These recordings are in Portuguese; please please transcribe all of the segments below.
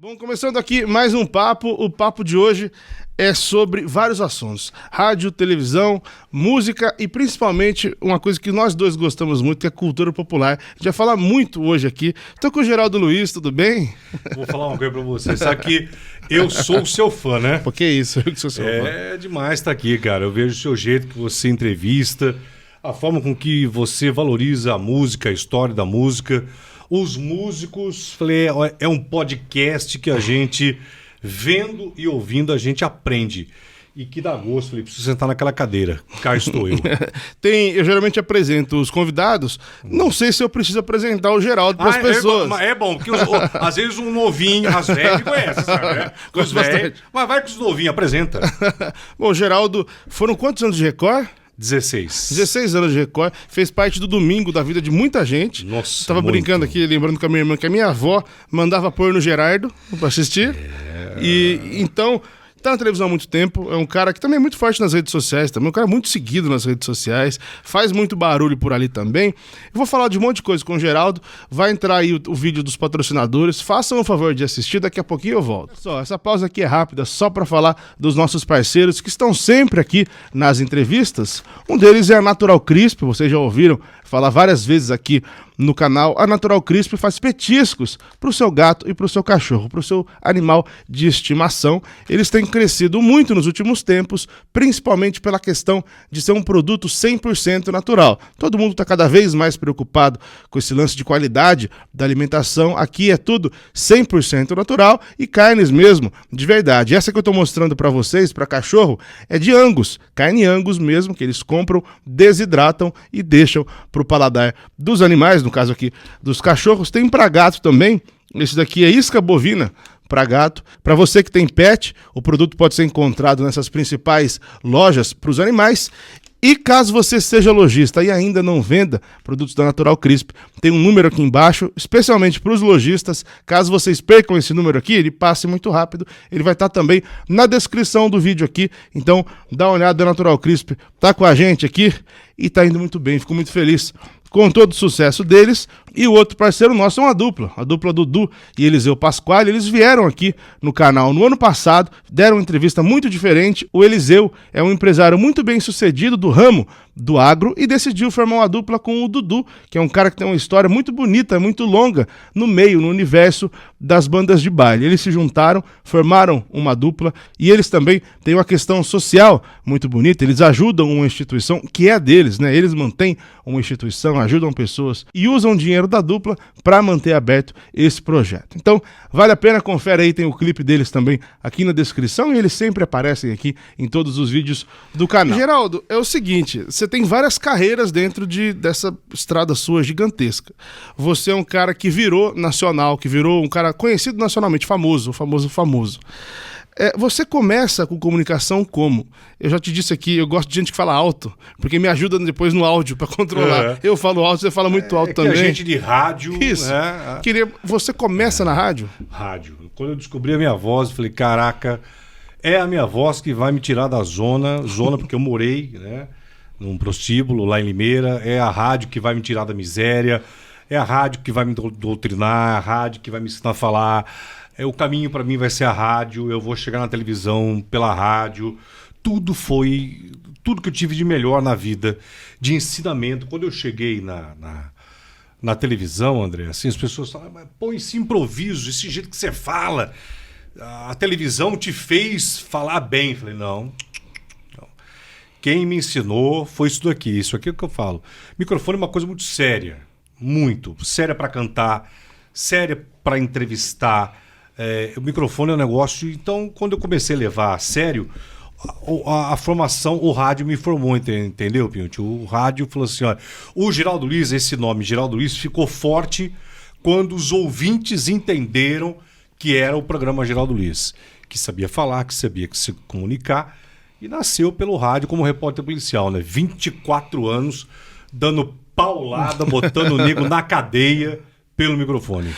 Bom, começando aqui mais um papo. O papo de hoje é sobre vários assuntos: rádio, televisão, música e principalmente uma coisa que nós dois gostamos muito, que é cultura popular. A gente vai falar muito hoje aqui. Estou com o Geraldo Luiz, tudo bem? Vou falar uma coisa pra você. Sabe que eu sou o seu fã, né? Por que isso? Eu que sou seu fã. É demais estar aqui, cara. Eu vejo o seu jeito que você entrevista, a forma com que você valoriza a música, a história da música. Os músicos, falei, é um podcast que a gente, vendo e ouvindo, a gente aprende. E que dá gosto, falei, preciso sentar naquela cadeira. Cá estou eu. Eu geralmente apresento os convidados. Não sei se eu preciso apresentar o Geraldo para as pessoas. É bom, porque às vezes um novinho, as velhas conhecem, sabe? Né? Os velhos, mas vai que os novinhos, apresenta. Bom, Geraldo, foram quantos anos de Record? 16 anos de Record, fez parte do domingo da vida de muita gente. Nossa, tava muito. Brincando aqui, lembrando com a minha irmã, que a minha avó mandava pôr no Gerardo pra assistir. E então, tá na televisão há muito tempo, é um cara que também é muito forte nas redes sociais, também um cara muito seguido nas redes sociais, faz muito barulho por ali também. Eu vou falar de um monte de coisa com o Geraldo, vai entrar aí o vídeo dos patrocinadores, façam o favor de assistir, daqui a pouquinho eu volto. Só, essa pausa aqui é rápida, só para falar dos nossos parceiros que estão sempre aqui nas entrevistas. Um deles é a Natural Crisp, vocês já ouviram falar várias vezes aqui no canal. A Natural Crisp faz petiscos para o seu gato e para o seu cachorro, para o seu animal de estimação. Eles têm crescido muito nos últimos tempos, principalmente pela questão de ser um produto 100% natural. Todo mundo está cada vez mais preocupado com esse lance de qualidade da alimentação. Aqui é tudo 100% natural e carnes mesmo, de verdade. Essa que eu estou mostrando para vocês, para cachorro, é de Angus, carne Angus mesmo, que eles compram, desidratam e deixam para o paladar dos animais, no caso aqui dos cachorros. Tem para gato também, esse daqui é isca bovina para gato. Para você que tem pet, o produto pode ser encontrado nessas principais lojas para os animais. E caso você seja lojista e ainda não venda produtos da Natural Crisp, tem um número aqui embaixo, especialmente para os lojistas. Caso vocês percam esse número aqui, ele passe muito rápido, ele vai estar também na descrição do vídeo aqui. Então, dá uma olhada, a Natural Crisp tá com a gente aqui e tá indo muito bem, fico muito feliz com todo o sucesso deles. E o outro parceiro nosso é a dupla Dudu e Eliseu Pasquale. Eles vieram aqui no canal no ano passado, deram uma entrevista muito diferente. O Eliseu é um empresário muito bem sucedido do ramo do agro e decidiu formar uma dupla com o Dudu, que é um cara que tem uma história muito bonita, muito longa no meio, no universo das bandas de baile. Eles se juntaram, formaram uma dupla e eles também têm uma questão social muito bonita. Eles ajudam uma instituição que é deles, né? Eles mantêm uma instituição, ajudam pessoas e usam dinheiro da dupla para manter aberto esse projeto. Então, vale a pena, confere aí, tem o clipe deles também aqui na descrição e eles sempre aparecem aqui em todos os vídeos do canal. Geraldo, é o seguinte, você tem várias carreiras dentro dessa estrada sua gigantesca. Você é um cara que virou nacional, que virou um cara conhecido nacionalmente, famoso. Você começa com comunicação como? Eu já te disse aqui, eu gosto de gente que fala alto, porque me ajuda depois no áudio para controlar. Eu falo alto, você fala muito alto também. Que a gente de rádio... Isso. Você começa na rádio? Rádio. Quando eu descobri a minha voz, eu falei, caraca, é a minha voz que vai me tirar da zona porque eu morei, né, num prostíbulo lá em Limeira. É a rádio que vai me tirar da miséria, é a rádio que vai me doutrinar, a rádio que vai me ensinar a falar. O caminho para mim vai ser a rádio, eu vou chegar na televisão pela rádio. Tudo que eu tive de melhor na vida, de ensinamento. Quando eu cheguei na televisão, André, assim, as pessoas falam, mas pô, esse improviso, esse jeito que você fala, a televisão te fez falar bem. Eu falei, não. Quem me ensinou foi isso aqui é o que eu falo. Microfone é uma coisa muito séria, muito séria para cantar, séria para entrevistar. O microfone é um negócio. Então, quando eu comecei a levar a sério a formação, o rádio me formou, entendeu, Pinto? O rádio falou assim, olha, o Geraldo Luiz, esse nome Geraldo Luiz ficou forte quando os ouvintes entenderam que era o programa Geraldo Luiz, que sabia falar, que sabia se comunicar, e nasceu pelo rádio como repórter policial, né? 24 anos dando paulada, botando o nego na cadeia pelo microfone.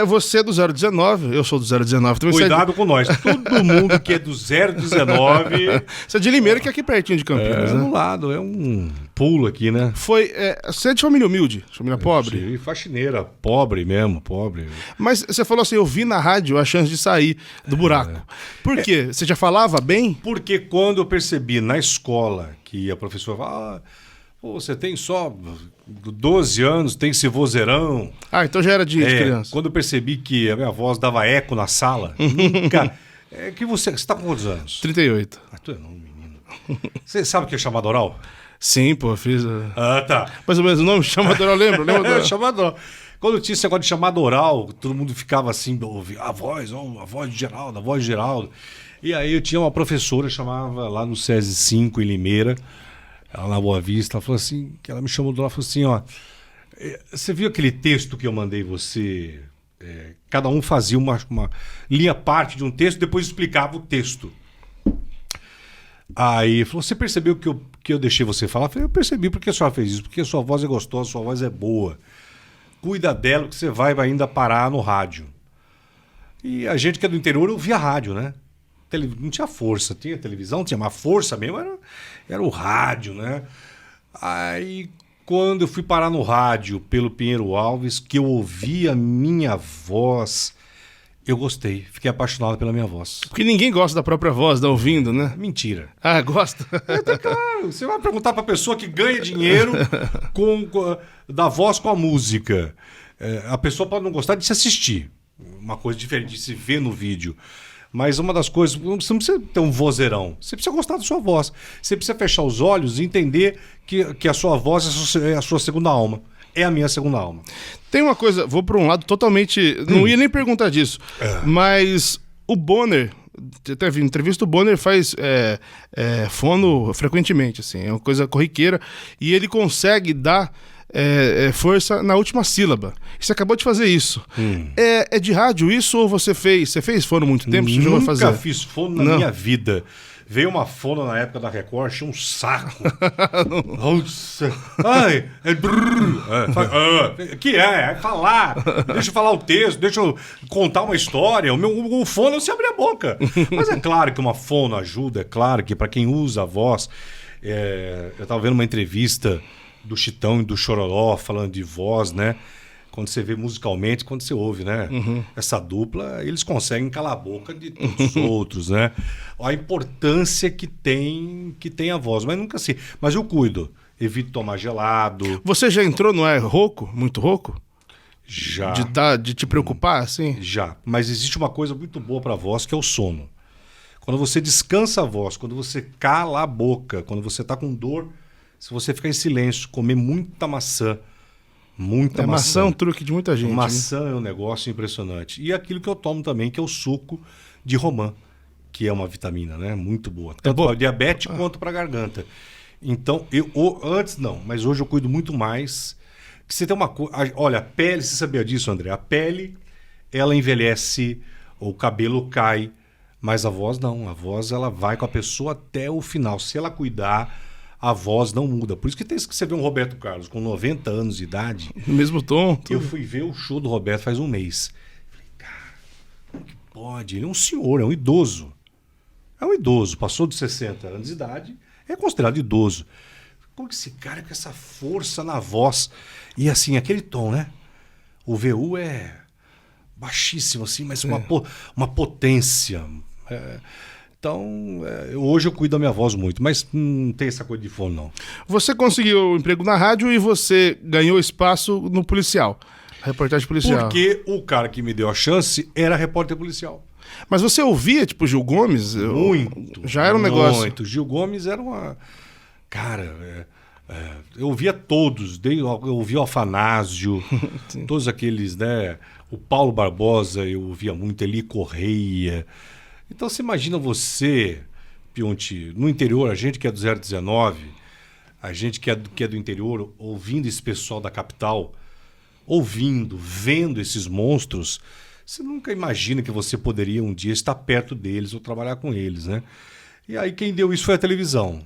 Você é do 019, eu sou do 019 também. Cuidado com nós. Todo mundo que é do 019... Você é de Limeira, que é aqui pertinho de Campinas, né? do lado, é um pulo aqui, né? Você é de família humilde, família pobre? Sim, faxineira, pobre mesmo, pobre. Mas você falou assim, eu vi na rádio a chance de sair do buraco. Por quê? Você já falava bem? Porque quando eu percebi na escola que a professora falava... você tem só 12 anos, tem esse vozeirão. Então já era de criança. Quando eu percebi que a minha voz dava eco na sala, nunca... Você está com quantos anos? 38. Tu é não, menino. Você sabe o que é chamada oral? Sim, pô, fiz... Tá. Mais ou menos o nome, chamada oral, lembra? Chamada oral. Quando tinha esse negócio de chamada oral, todo mundo ficava assim, a voz de Geraldo, a voz de Geraldo. E aí eu tinha uma professora, chamava lá no SESI 5 em Limeira, ela na Boa Vista, ela falou assim, que ela me chamou do lado e falou assim, você viu aquele texto que eu mandei você? Cada um fazia uma linha parte de um texto, depois explicava o texto. Aí falou, você percebeu que eu deixei você falar? Eu falei, eu percebi, porque a senhora fez isso, porque a sua voz é gostosa, a sua voz é boa. Cuida dela que você vai ainda parar no rádio. E a gente que é do interior ouvia rádio, né? Não tinha força, tinha televisão, tinha mais força mesmo, era o rádio, né? Aí, quando eu fui parar no rádio pelo Pinheiro Alves, que eu ouvi a minha voz, eu gostei, fiquei apaixonado pela minha voz. Porque ninguém gosta da própria voz, da ouvindo, né? Mentira. Gosta? Claro, você vai perguntar pra pessoa que ganha dinheiro da voz com a música. A pessoa pode não gostar de se assistir, uma coisa diferente de se ver no vídeo. Mas uma das coisas, você não precisa ter um vozeirão, você precisa gostar da sua voz. Você precisa fechar os olhos e entender que a sua voz é a sua segunda alma. É a minha segunda alma. Tem uma coisa, vou para um lado totalmente... Não ia nem perguntar disso, mas o Bonner... Teve entrevista, o Bonner faz fono frequentemente, assim, é uma coisa corriqueira, e ele consegue dar força na última sílaba. Você acabou de fazer isso. É de rádio isso ou você fez? Você fez fono há muito tempo? Você Nunca fazer? fiz fono na minha vida. Veio uma fono na época da Record, tinha um saco. Nossa. Ai, falar. Deixa eu falar o texto, deixa eu contar uma história. O fono se abre a boca. Mas é claro que uma fono ajuda, é claro que para quem usa a voz. Eu estava vendo uma entrevista do Chitão e do Chororó falando de voz, né? Quando você vê musicalmente, quando você ouve, né? Essa dupla, eles conseguem calar a boca de todos os outros, né? A importância que tem a voz, mas nunca assim. Mas eu cuido, evito tomar gelado. Você já entrou no rouco, muito rouco? Já. De te preocupar, assim? Já, mas existe uma coisa muito boa para a voz, que é o sono. Quando você descansa a voz, quando você cala a boca, quando você está com dor, se você ficar em silêncio, comer muita maçã, maçã é um truque de muita gente. Maçã é um negócio impressionante. E aquilo que eu tomo também, que é o suco de romã, que é uma vitamina, né? Muito boa. Tanto para diabetes quanto para garganta. Então, antes não, mas hoje eu cuido muito mais. Que você tem uma coisa. Olha, a pele, você sabia disso, André? A pele, ela envelhece, o cabelo cai, mas a voz não. A voz, ela vai com a pessoa até o final. Se ela cuidar, a voz não muda. Por isso que você vê um Roberto Carlos com 90 anos de idade. No mesmo tom. Eu fui ver o show do Roberto faz um mês. Falei, cara, como que pode? Ele é um senhor, é um idoso. É um idoso, passou de 60 anos de idade, é considerado idoso. Como que esse cara com essa força na voz? E assim, aquele tom, né? O VU é baixíssimo, assim, mas uma potência. Então, hoje eu cuido da minha voz muito, mas não tem essa coisa de fone, não. Você conseguiu emprego na rádio e você ganhou espaço no policial, reportagem policial. Porque o cara que me deu a chance era repórter policial. Mas você ouvia, tipo, Gil Gomes? Muito. Já era um negócio. Muito. Gil Gomes era uma... Cara, eu ouvia todos. Eu ouvia o Afanásio, todos aqueles, né? O Paulo Barbosa, eu ouvia muito. Eli Correia. Então, você imagina você, Pionti, no interior, a gente que é do 019, a gente que é do interior, ouvindo esse pessoal da capital, ouvindo, vendo esses monstros, você nunca imagina que você poderia um dia estar perto deles ou trabalhar com eles, né? E aí quem deu isso foi a televisão.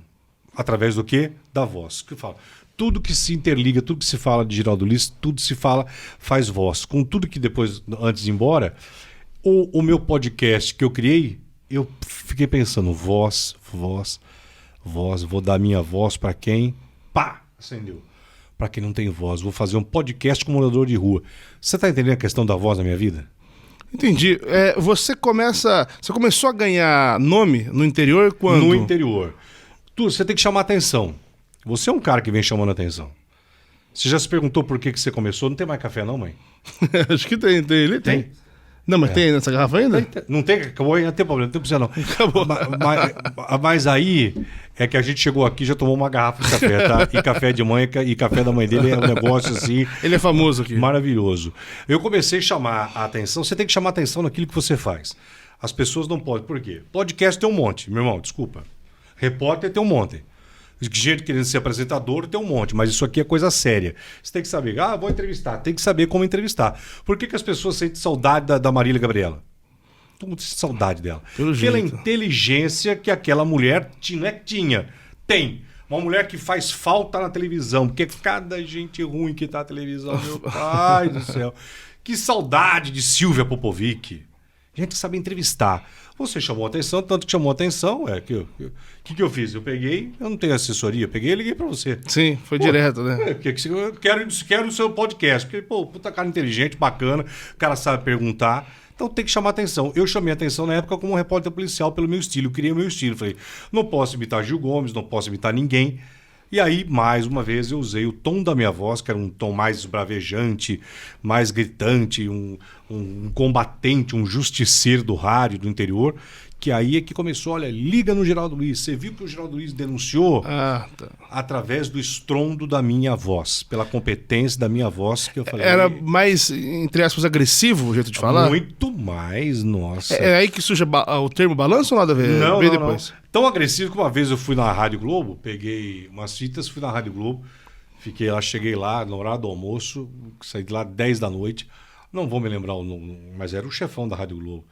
Através do quê? Da voz. Que eu falo, tudo que se interliga, tudo que se fala de Geraldo Luiz, tudo se fala, faz voz. Com tudo que depois, antes de ir embora, o meu podcast que eu criei, eu fiquei pensando, voz, vou dar minha voz para quem? Pá! Acendeu. Para quem não tem voz, vou fazer um podcast com morador de rua. Você tá entendendo a questão da voz na minha vida? Entendi. Você começou a ganhar nome no interior quando? No interior. Você tem que chamar atenção. Você é um cara que vem chamando atenção. Você já se perguntou por que você começou? Não tem mais café não, mãe? Acho que tem. Ele tem. Não, mas tem nessa garrafa ainda? Não tem? Acabou? Não tem problema, não tem problema não. Acabou. Mas aí é que a gente chegou aqui e já tomou uma garrafa de café, tá? E café de mãe e café da mãe dele é um negócio assim... Ele é famoso aqui. Maravilhoso. Eu comecei a chamar a atenção. Você tem que chamar a atenção naquilo que você faz. As pessoas não podem. Por quê? Podcast tem um monte, meu irmão, desculpa. Repórter tem um monte. Gente querendo ser apresentador tem um monte, mas isso aqui é coisa séria. Você tem que saber, vou entrevistar, tem que saber como entrevistar. Por que as pessoas sentem saudade da Marília Gabriela? Todo mundo sente saudade dela. Pela inteligência que aquela mulher tem. Uma mulher que faz falta na televisão, porque cada gente ruim que tá na televisão, meu pai do céu. Que saudade de Silvia Popovic. Gente que sabe entrevistar. Você chamou atenção, tanto que chamou atenção, que eu fiz? Eu não tenho assessoria, eu peguei e liguei pra você. Sim, foi direto, né? Eu quero o seu podcast, porque, puta cara inteligente, bacana, o cara sabe perguntar, então tem que chamar atenção. Eu chamei atenção na época como repórter policial pelo meu estilo, eu criei o meu estilo, falei, não posso imitar Gil Gomes, não posso imitar ninguém. E aí, mais uma vez, eu usei o tom da minha voz, que era um tom mais bravejante, mais gritante, um combatente, um justiceiro do rádio do interior, que aí é que começou, olha, liga no Geraldo Luiz. Você viu que o Geraldo Luiz denunciou através do estrondo da minha voz, pela competência da minha voz, que eu falei... Era mais, entre aspas, agressivo o jeito de falar? Muito mais, nossa. É aí que surge o termo balanço ou nada a ver? Não, depois? Não. Tão agressivo que uma vez eu fui na Rádio Globo, peguei umas fitas, fui na Rádio Globo, fiquei lá, cheguei lá, na hora do almoço, saí de lá 10 da noite, não vou me lembrar o nome, mas era o chefão da Rádio Globo.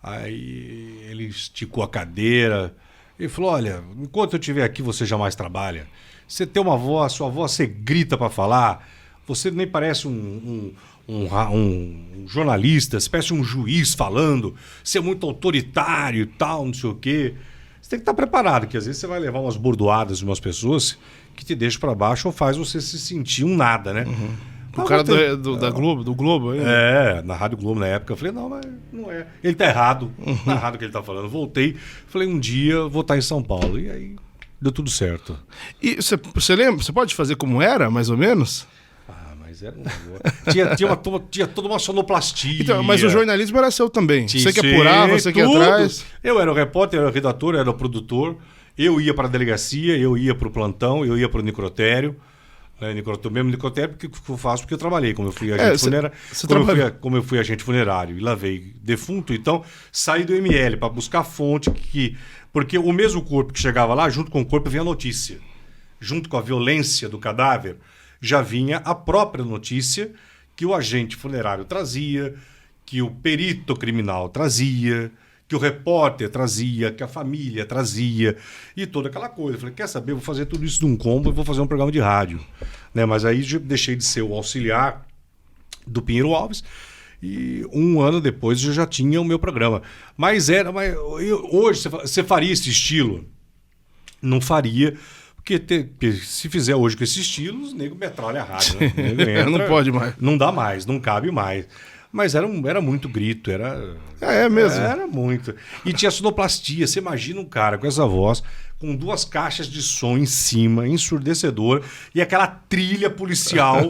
Aí ele esticou a cadeira e falou, olha, enquanto eu estiver aqui você jamais trabalha. Você tem uma voz, sua voz você grita para falar, você nem parece um jornalista, você parece um juiz falando, você é muito autoritário e tal, não sei o quê. Você tem que estar preparado, que às vezes você vai levar umas bordoadas de umas pessoas que te deixam para baixo ou faz você se sentir um nada, né? Uhum. O cara da Globo, do Globo. Na Rádio Globo na época. Eu falei, não, mas não é. Ele tá errado. Tá errado o que ele tá falando. Voltei, falei, um dia vou estar em São Paulo. E aí deu tudo certo. E você lembra? Você pode fazer como era, mais ou menos? Mas era tinha toda uma sonoplastia. Então, mas o jornalismo era seu também. Você que Sim, apurava, você que ia atrás. Eu era o repórter, eu era o redator, eu era o produtor. Eu ia para a delegacia, eu ia para o plantão, eu ia para o necrotério. Mesmo necrotério porque eu faço porque eu trabalhei, como eu fui agente funerário. Como eu fui agente funerário e lavei defunto, então saí do ML para buscar fonte porque o mesmo corpo que chegava lá, junto com o corpo vinha a notícia. Junto com a violência do cadáver, já vinha a própria notícia que o agente funerário trazia, que o perito criminal trazia, que o repórter trazia, que a família trazia e toda aquela coisa. Eu falei, quer saber, vou fazer tudo isso de um combo e vou fazer um programa de rádio. Né? Mas aí deixei de ser o auxiliar do Pinheiro Alves e um ano depois eu já tinha o meu programa. Mas hoje você faria esse estilo? Não faria, porque se fizer hoje com esse estilo, os negros metralham a rádio. Né? Não pode mais. Não dá mais, não cabe mais. Mas era muito grito, era... É mesmo? Era muito. E tinha sonoplastia. Você imagina um cara com essa voz, com 2 caixas de som em cima, ensurdecedor, e aquela trilha policial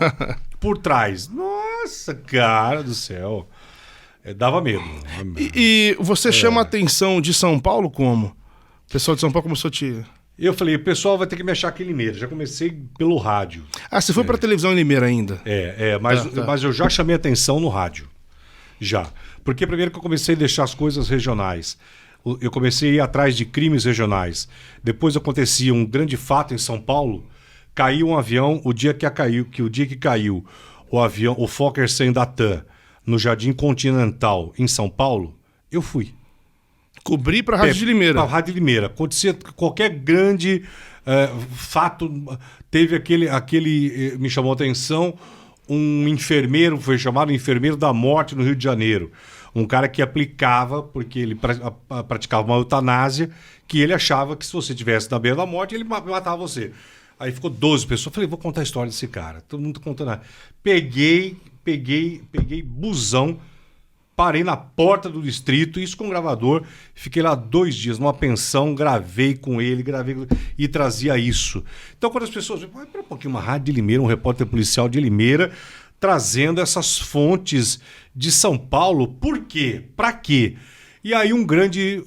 por trás. Nossa, cara do céu. Dava medo. E você chama a atenção de São Paulo como? O pessoal de São Paulo começou a te... Eu falei, o pessoal vai ter que me achar aqui em Limeira. Já comecei pelo rádio. Você foi para televisão em Limeira ainda? Mas eu já chamei atenção no rádio. Já. Porque primeiro que eu comecei a deixar as coisas regionais. Eu comecei a ir atrás de crimes regionais. Depois acontecia um grande fato em São Paulo. Caiu um avião, o dia que caiu o avião, o Fokker 100 da TAM, no Jardim Continental, em São Paulo, eu fui. Cobrir pra Rádio de Limeira. Pra Rádio de Limeira. Acontecia qualquer grande fato. Teve aquele me chamou a atenção, um enfermeiro, foi chamado enfermeiro da morte no Rio de Janeiro. Um cara que aplicava, porque ele praticava uma eutanásia, que ele achava que se você estivesse na beira da morte, ele matava você. Aí ficou 12 pessoas. Falei, vou contar a história desse cara. Todo mundo contando. Peguei busão, parei na porta do distrito, isso com gravador. Fiquei lá 2 dias numa pensão, gravei com ele, e trazia isso. Então, quando as pessoas dizem, pera um pouquinho, uma rádio de Limeira, um repórter policial de Limeira, trazendo essas fontes de São Paulo, por quê? Pra quê? E aí um grande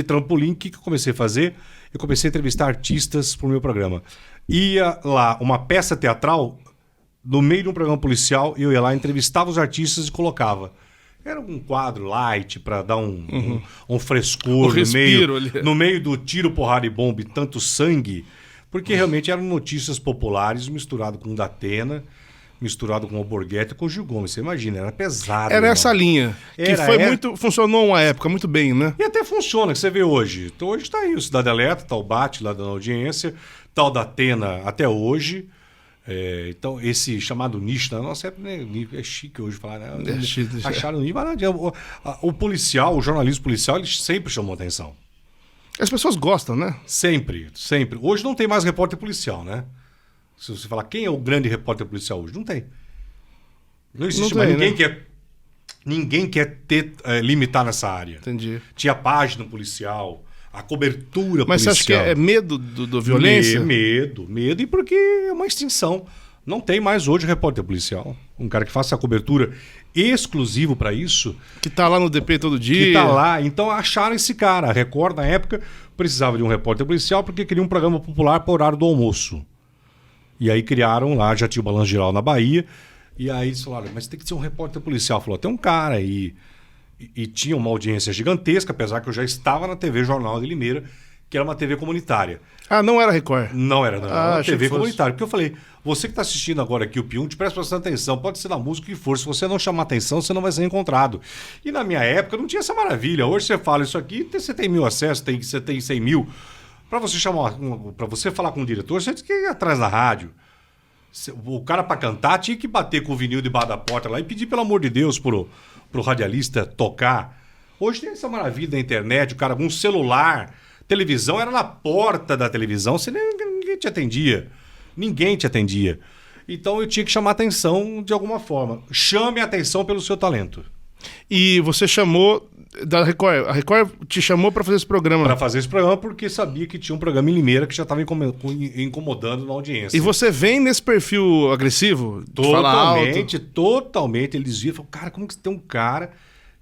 trampolim, o que eu comecei a fazer? Eu comecei a entrevistar artistas pro meu programa. Ia lá, uma peça teatral, no meio de um programa policial, eu ia lá, entrevistava os artistas e colocava. Era um quadro light para dar um frescor no meio do tiro, porrada e bomba e tanto sangue, porque realmente eram notícias populares misturado com Datena, misturado com o Alborguete e com o Gil Gomes. Você imagina, era pesado. Era essa linha. Funcionou uma época muito bem, né? E até funciona, que você vê hoje. Então hoje tá aí o Cidade Alerta, tá o Bate lá dando audiência, tá o Datena até hoje. Então, esse chamado nicho, na nossa época, né, é chique hoje falar, né? Acharam nicho, mas não adianta. O policial, o jornalismo policial, ele sempre chamou atenção. As pessoas gostam, né? Sempre. Hoje não tem mais repórter policial, né? Se você falar quem é o grande repórter policial hoje, não tem. Não existe mais. Ninguém quer limitar nessa área. Entendi. Tinha página policial, a cobertura policial. Mas você acha que é medo do violência? Medo. E porque é uma extinção. Não tem mais hoje repórter policial. Um cara que faça a cobertura exclusivo para isso. Que tá lá no DP todo dia. Que tá lá. Então acharam esse cara. A Record, na época, precisava de um repórter policial porque queria um programa popular para o horário do almoço. E aí criaram lá, já tinha o Balanço Geral na Bahia. E aí eles falaram, mas tem que ser um repórter policial. Falou, tem um cara aí. E tinha uma audiência gigantesca, apesar que eu já estava na TV Jornal de Limeira, que era uma TV comunitária. Ah, não era Record? Não era uma TV comunitária. Porque eu falei, você que está assistindo agora aqui o Pium, te presta bastante atenção, pode ser na música que for, se você não chamar atenção, você não vai ser encontrado. E na minha época não tinha essa maravilha. Hoje você fala isso aqui, você tem 1000 acessos, você tem 100 mil. Para você para você falar com o diretor, você tem que ir atrás da rádio. O cara para cantar tinha que bater com o vinil debaixo da porta lá e pedir, pelo amor de Deus, pro radialista tocar. Hoje tem essa maravilha da internet, o cara com um celular, televisão, era na porta da televisão, ninguém te atendia. Ninguém te atendia. Então eu tinha que chamar atenção de alguma forma. Chame a atenção pelo seu talento. E você chamou da Record. A Record te chamou para fazer esse programa. Para fazer esse programa porque sabia que tinha um programa em Limeira que já estava incomodando na audiência. E você vem nesse perfil agressivo? Totalmente. Eles viram e falaram, cara, como que tem um cara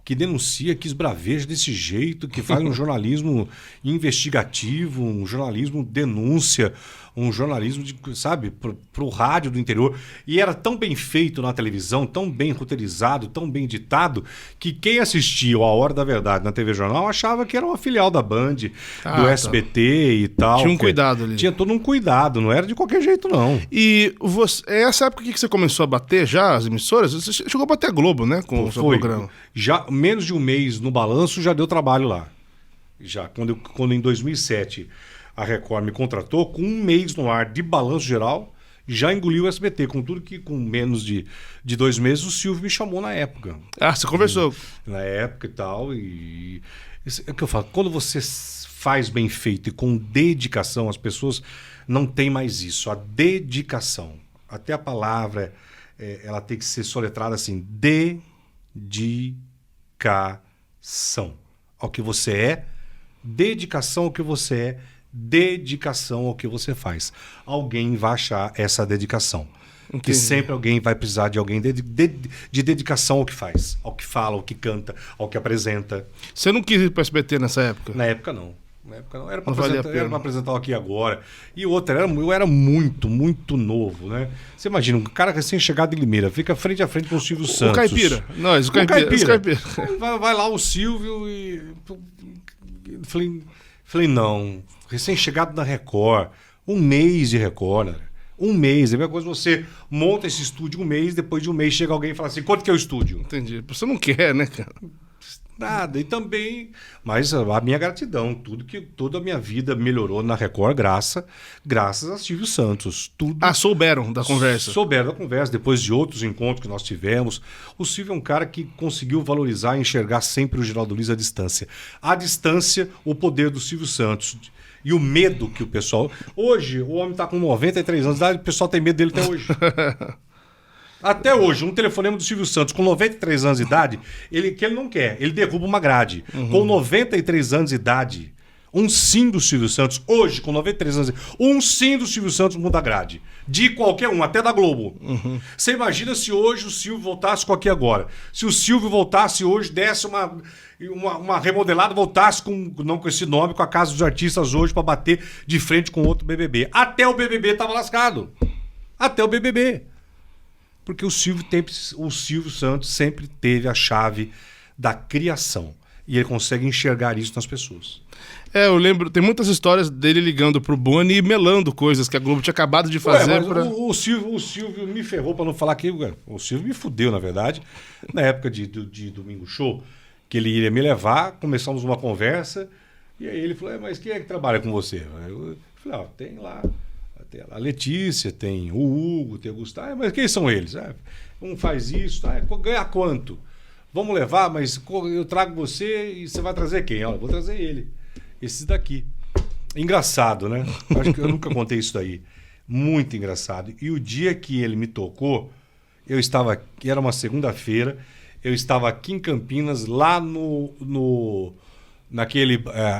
que denuncia, que esbraveja desse jeito, que faz um jornalismo investigativo, um jornalismo denúncia, um jornalismo, sabe, pro rádio do interior. E era tão bem feito na televisão, tão bem roteirizado, tão bem editado, que quem assistia A Hora da Verdade na TV Jornal achava que era uma filial da Band, do SBT e tal. Tinha um cuidado ali. Tinha todo um cuidado, não era de qualquer jeito, não. E essa época que você começou a bater já as emissoras, você chegou a bater a Globo, né, com o seu programa? Já menos de um mês no balanço já deu trabalho lá. Já, quando em 2007 a Record me contratou, com um mês no ar de balanço geral, já engoliu o SBT, com tudo que com menos de 2 meses o Silvio me chamou na época. Ah, você conversou? Na época e tal, e é o que eu falo, quando você faz bem feito e com dedicação, as pessoas não têm mais isso, a dedicação. Até a palavra, ela tem que ser soletrada assim, dedicação ao que você é, dedicação ao que você é, dedicação ao que você faz. Alguém vai achar essa dedicação. Porque sempre alguém vai precisar de alguém de dedicação ao que faz, ao que fala, ao que canta, ao que apresenta. Você não quis ir para o SBT nessa época? Na época não. Era para apresentar aqui agora. E outra, eu era muito, muito novo, né? Você imagina, um cara recém-chegado de Limeira, fica frente a frente com o Silvio Santos. O Caipira. O Caipira. Vai lá o Silvio e... Falei, não, recém-chegado da Record, um mês de Record, né? Um mês, é a mesma coisa você monta esse estúdio um mês, depois de um mês chega alguém e fala assim, quanto que é o estúdio? Entendi, você não quer, né, cara? Nada. E também, mas a minha gratidão, toda a minha vida melhorou na Record graças a Silvio Santos. Tudo. Souberam da conversa. Souberam da conversa, depois de outros encontros que nós tivemos. O Silvio é um cara que conseguiu valorizar e enxergar sempre o Geraldo Luiz à distância. À distância, o poder do Silvio Santos. E o medo que o pessoal... Hoje, o homem está com 93 anos de idade, o pessoal tem medo dele até hoje. Até hoje, um telefonema do Silvio Santos com 93 anos de idade, que ele não quer, ele derruba uma grade. Com 93 anos de idade, um sim do Silvio Santos, hoje, com 93 anos de idade, um sim do Silvio Santos muda a grade. De qualquer um, até da Globo. Você imagina se hoje o Silvio voltasse com aqui agora. Se o Silvio voltasse hoje, desse uma remodelada, voltasse não com esse nome, com a Casa dos Artistas hoje, para bater de frente com outro BBB. Até o BBB estava lascado. Até o BBB. Porque o Silvio Santos sempre teve a chave da criação. E ele consegue enxergar isso nas pessoas. Eu lembro, tem muitas histórias dele ligando pro Boni e melando coisas que a Globo tinha acabado de fazer. O Silvio me ferrou, para não falar que... O Silvio me fudeu, na verdade. Na época de Domingo Show, que ele iria me levar, começamos uma conversa, e aí ele falou, mas quem é que trabalha com você? Eu falei, tem lá... Tem a Letícia, tem o Hugo, tem o Gustavo. Mas quem são eles? Um faz isso, ganha quanto? Vamos levar, mas eu trago você e você vai trazer quem? Eu vou trazer ele. Esse daqui. Engraçado, né? Acho que eu nunca contei isso daí. Muito engraçado. E o dia que ele me tocou, eu estava aqui, era uma segunda-feira, eu estava aqui em Campinas, lá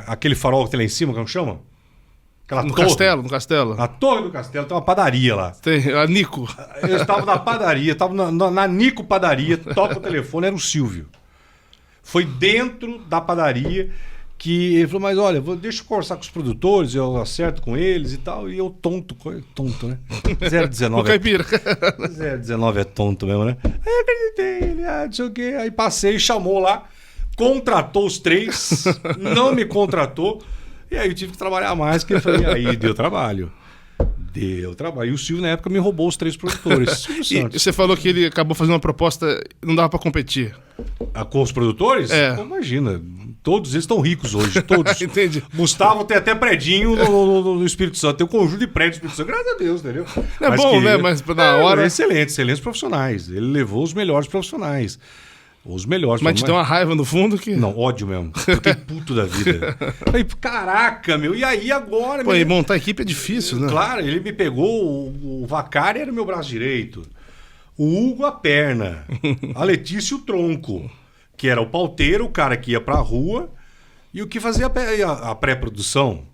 aquele farol que tem lá em cima, como chama? No Castelo. Na Torre do Castelo, tem uma padaria lá. Tem, a Nico. Eu estava na padaria, estava na Nico Padaria, toca o telefone, era o Silvio. Foi dentro da padaria que ele falou, mas olha, deixa eu conversar com os produtores, eu acerto com eles e tal. E eu tonto, né? 019. O caipira. 019 é tonto mesmo, né? Aí eu acreditei, ele, não sei o quê. Aí passei, chamou lá, contratou os 3, não me contratou. E aí eu tive que trabalhar mais, que eu falei, aí deu trabalho. Deu trabalho. E o Silvio, na época, me roubou os 3 produtores. E você falou que ele acabou fazendo uma proposta, não dava pra competir. Com os produtores? É. Imagina, todos eles estão ricos hoje, todos. Entendi. Gustavo tem até predinho no Espírito Santo, tem um conjunto de prédios no Espírito Santo, graças a Deus, entendeu? É bom, né? Mas na hora... Excelentes profissionais. Ele levou os melhores profissionais. Os melhores. Mas te deu uma raiva no fundo que... Não, ódio mesmo. Fiquei puto da vida. Falei, caraca, meu, e aí agora? Pô, e montar a equipe é difícil, né? Claro, ele me pegou, o Vacari era o meu braço direito, o Hugo a perna, a Letícia o tronco, que era o pauteiro, o cara que ia pra rua e o que fazia a pré-produção.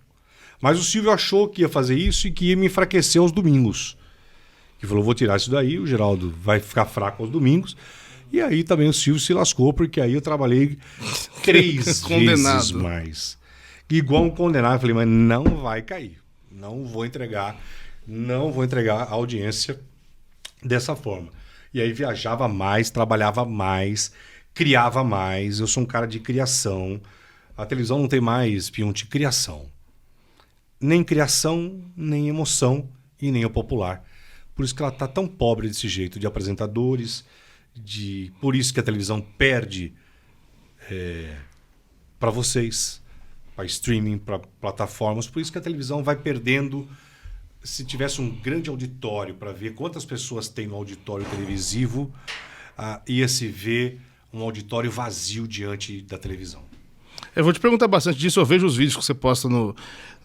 Mas o Silvio achou que ia fazer isso e que ia me enfraquecer aos domingos. Que falou, vou tirar isso daí, o Geraldo vai ficar fraco aos domingos. E aí também o Silvio se lascou, porque aí eu trabalhei 3 vezes mais. Igual um condenado. Eu falei, mas não vai cair. Não vou entregar a audiência dessa forma. E aí viajava mais, trabalhava mais, criava mais. Eu sou um cara de criação. A televisão não tem mais peão de criação. Nem criação, nem emoção e nem o popular. Por isso que ela está tão pobre desse jeito, de apresentadores... Por isso que a televisão perde para vocês, para streaming, para plataformas. Por isso que a televisão vai perdendo. Se tivesse um grande auditório para ver quantas pessoas tem no auditório televisivo, ia se ver um auditório vazio diante da televisão. Eu vou te perguntar bastante disso. Eu vejo os vídeos que você posta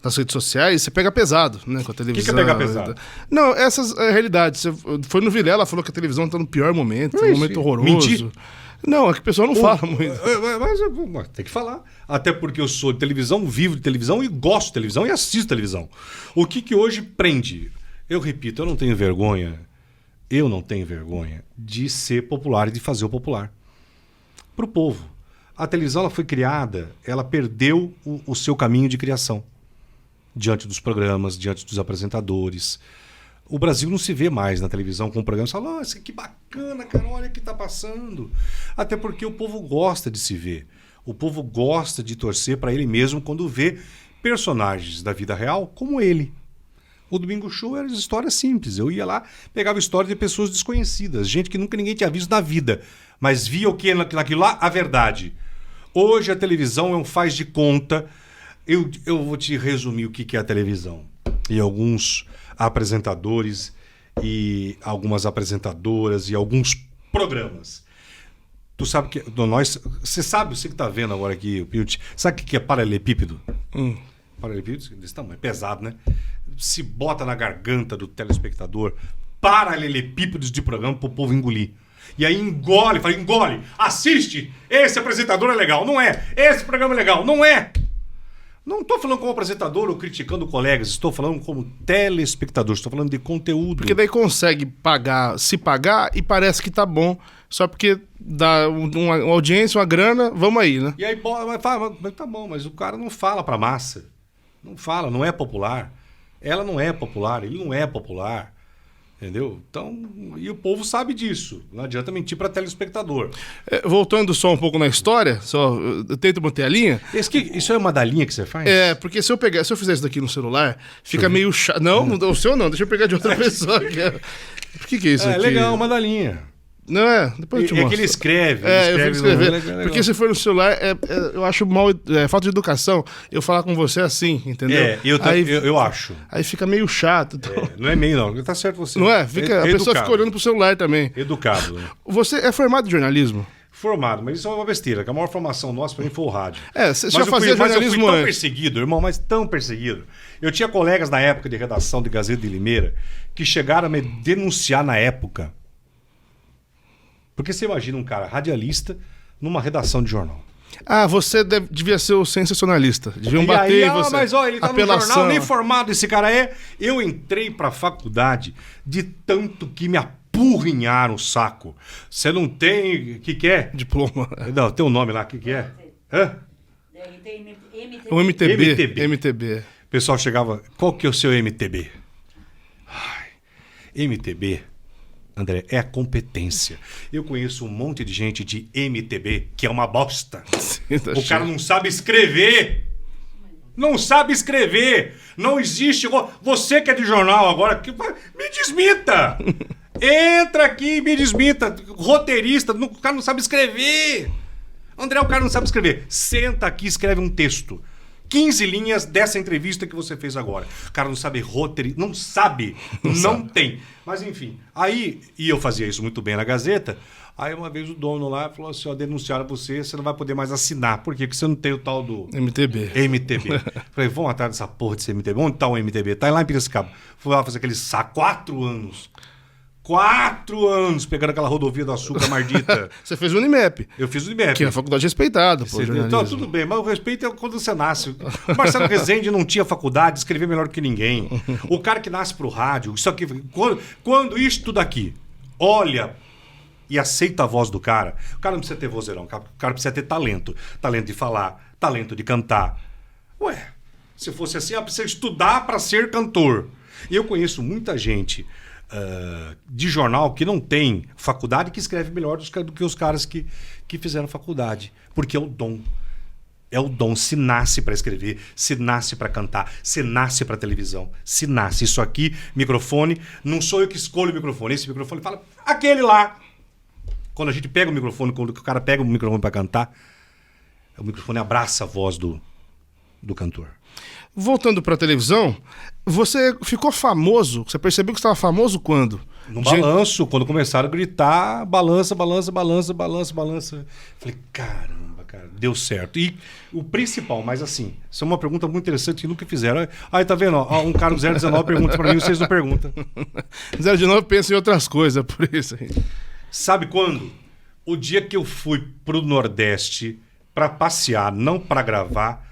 nas redes sociais, você pega pesado, né, com a televisão. O que é pegar pesado? Não, essas é a realidade. Você foi no Vilela, falou que a televisão está no pior momento, um momento horroroso. Mentir. Não, é que o pessoal não fala muito. Mas tem que falar. Até porque eu sou de televisão, vivo de televisão e gosto de televisão e assisto televisão. O que hoje prende? Eu repito, eu não tenho vergonha de ser popular e de fazer o popular. Para o povo. A televisão ela foi criada, ela perdeu o seu caminho de criação. Diante dos programas, diante dos apresentadores. O Brasil não se vê mais na televisão com programas. Fala, nossa, que bacana, cara, olha o que está passando. Até porque o povo gosta de se ver. O povo gosta de torcer para ele mesmo quando vê personagens da vida real como ele. O Domingo Show era história simples. Eu ia lá, pegava história de pessoas desconhecidas, gente que nunca ninguém tinha visto na vida, mas via o que naquilo lá? A verdade. Hoje a televisão é um faz de conta. Eu vou te resumir o que é a televisão. E alguns apresentadores e algumas apresentadoras e alguns programas. Tu sabe que você sabe, você que tá vendo agora aqui, sabe o que é paralelepípedo? Paralelepípedo desse tamanho, pesado, né? Se bota na garganta do telespectador paralelepípedos de programa pro povo engolir. E aí engole, fala, engole, assiste, esse apresentador é legal, não é? Esse programa é legal, não é? Não estou falando como apresentador ou criticando colegas, estou falando como telespectador, estou falando de conteúdo. Porque daí consegue se pagar e parece que tá bom, só porque dá uma audiência, uma grana, vamos aí, né? E aí fala, mas tá bom, mas o cara não fala pra massa. Não fala, não é popular. Ela não é popular, ele não é popular. Entendeu? Então, e o povo sabe disso. Não adianta mentir para telespectador. Voltando só um pouco na história, eu tento manter a linha. Isso é uma da linha que você faz? Porque se eu fizer isso daqui no celular, fica meio chato. Não, o seu não, deixa eu pegar de outra pessoa. Por que é isso aqui? É legal, uma da linha. Não é? Depois eu te mostro. É que ele escreve. Eu fico escrevendo. Porque se for no celular, eu acho falta de educação eu falar com você assim, entendeu? Eu acho. Aí fica meio chato. Então. Não é meio, não. Tá certo você. Não é? A pessoa fica olhando pro celular também. Educado. Né? Você é formado em jornalismo? Formado, mas isso é uma besteira, que a maior formação nossa pra mim foi o rádio. Você já fazia jornalismo eu fui tão perseguido, irmão, mas tão perseguido. Eu tinha colegas na época de redação de Gazeta de Limeira que chegaram a me denunciar na época. Porque você imagina um cara radialista numa redação de jornal. Você devia ser o sensacionalista. Deviam bater em você. Mas ele tá no jornal, nem formado esse cara é. Eu entrei pra faculdade de tanto que me apurrinharam o saco. Você não tem... O que é? Diploma. Não, tem um nome lá, o que é? Hã? O MTB. O pessoal chegava... Qual que é o seu MTB? MTB... André, é a competência. Eu conheço um monte de gente de MTB que é uma bosta. O cara não sabe escrever. Não sabe escrever. Não existe. Você que é de jornal agora, me desmita. Entra aqui e me desmita. Roteirista, o cara não sabe escrever. André, o cara não sabe escrever. Senta aqui e escreve um texto. 15 linhas dessa entrevista que você fez agora. O cara não sabe roteiro, não sabe, não tem. Mas enfim, aí, e eu fazia isso muito bem na Gazeta, aí uma vez o dono lá falou assim, denunciaram você não vai poder mais assinar. Por quê? Porque você não tem o tal do... MTB. Falei, vamos atrás dessa porra desse MTB. Onde tá o MTB? Tá lá em Piracicaba. Fui lá fazer aquele saco, 4 anos. 4 anos pegando aquela rodovia do açúcar maldita. Você fez o Unimep. Eu fiz o Unimep. Que é uma faculdade respeitada, pô, então, tudo bem, mas o respeito é quando você nasce. O Marcelo Rezende não tinha faculdade, escrevia melhor que ninguém. O cara que nasce pro rádio, isso aqui, quando isto daqui olha e aceita a voz do cara, o cara não precisa ter vozeirão, o cara precisa ter talento. Talento de falar, talento de cantar. Ué, se fosse assim, precisa estudar para ser cantor. E eu conheço muita gente... de jornal que não tem faculdade que escreve melhor do que os caras que fizeram faculdade. Porque é o dom. É o dom. Se nasce para escrever, se nasce para cantar, se nasce para televisão, se nasce. Isso aqui, microfone, não sou eu que escolho o microfone. Esse microfone fala, aquele lá. Quando a gente pega o microfone, quando o cara pega o microfone para cantar, o microfone abraça a voz do cantor. Voltando para a televisão, você ficou famoso, você percebeu que estava famoso quando? No balanço, quando começaram a gritar, balança, balança, balança, balança, balança. Falei, caramba, cara, deu certo. E o principal, mas assim, isso é uma pergunta muito interessante que nunca fizeram. Aí tá vendo, ó, um cara do 019 pergunta para mim, vocês não perguntam. 019 pensa em outras coisas, por isso aí. Sabe quando? O dia que eu fui pro Nordeste para passear, não para gravar,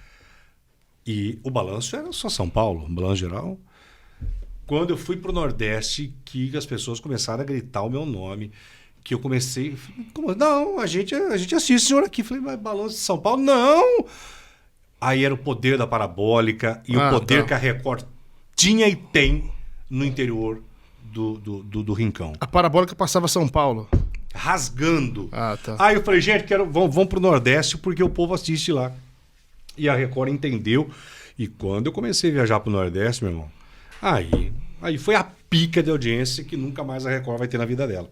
e o balanço era só São Paulo, o balanço geral. Quando eu fui pro Nordeste, que as pessoas começaram a gritar o meu nome, que eu comecei... Não, a gente assiste esse senhor aqui. Falei, mas balanço de São Paulo? Não! Aí era o poder da parabólica e o poder que a Record tinha e tem no interior do Rincão. A parabólica passava São Paulo. Rasgando. Tá. Aí eu falei, gente, vamos pro Nordeste porque o povo assiste lá. E a Record entendeu. E quando eu comecei a viajar pro Nordeste, meu irmão, aí foi a pica de audiência que nunca mais a Record vai ter na vida dela.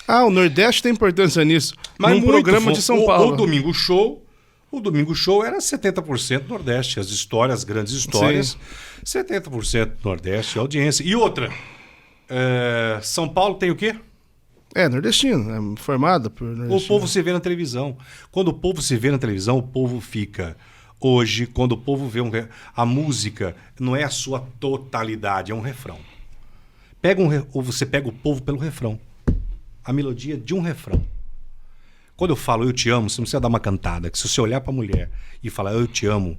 O Nordeste tem importância nisso. Mas num programa de São Paulo. O Domingo Show, O Domingo Show era 70% Nordeste, as histórias, as grandes histórias, sim. 70% Nordeste, audiência. E outra, São Paulo tem o quê? Nordestino, formado por nordestino. O povo se vê na televisão. Quando o povo se vê na televisão, o povo fica. Hoje, quando o povo vê a música, não é a sua totalidade, é um refrão. Ou você pega o povo pelo refrão. A melodia de um refrão. Quando eu falo eu te amo, você não precisa dar uma cantada. Que se você olhar pra mulher e falar eu te amo,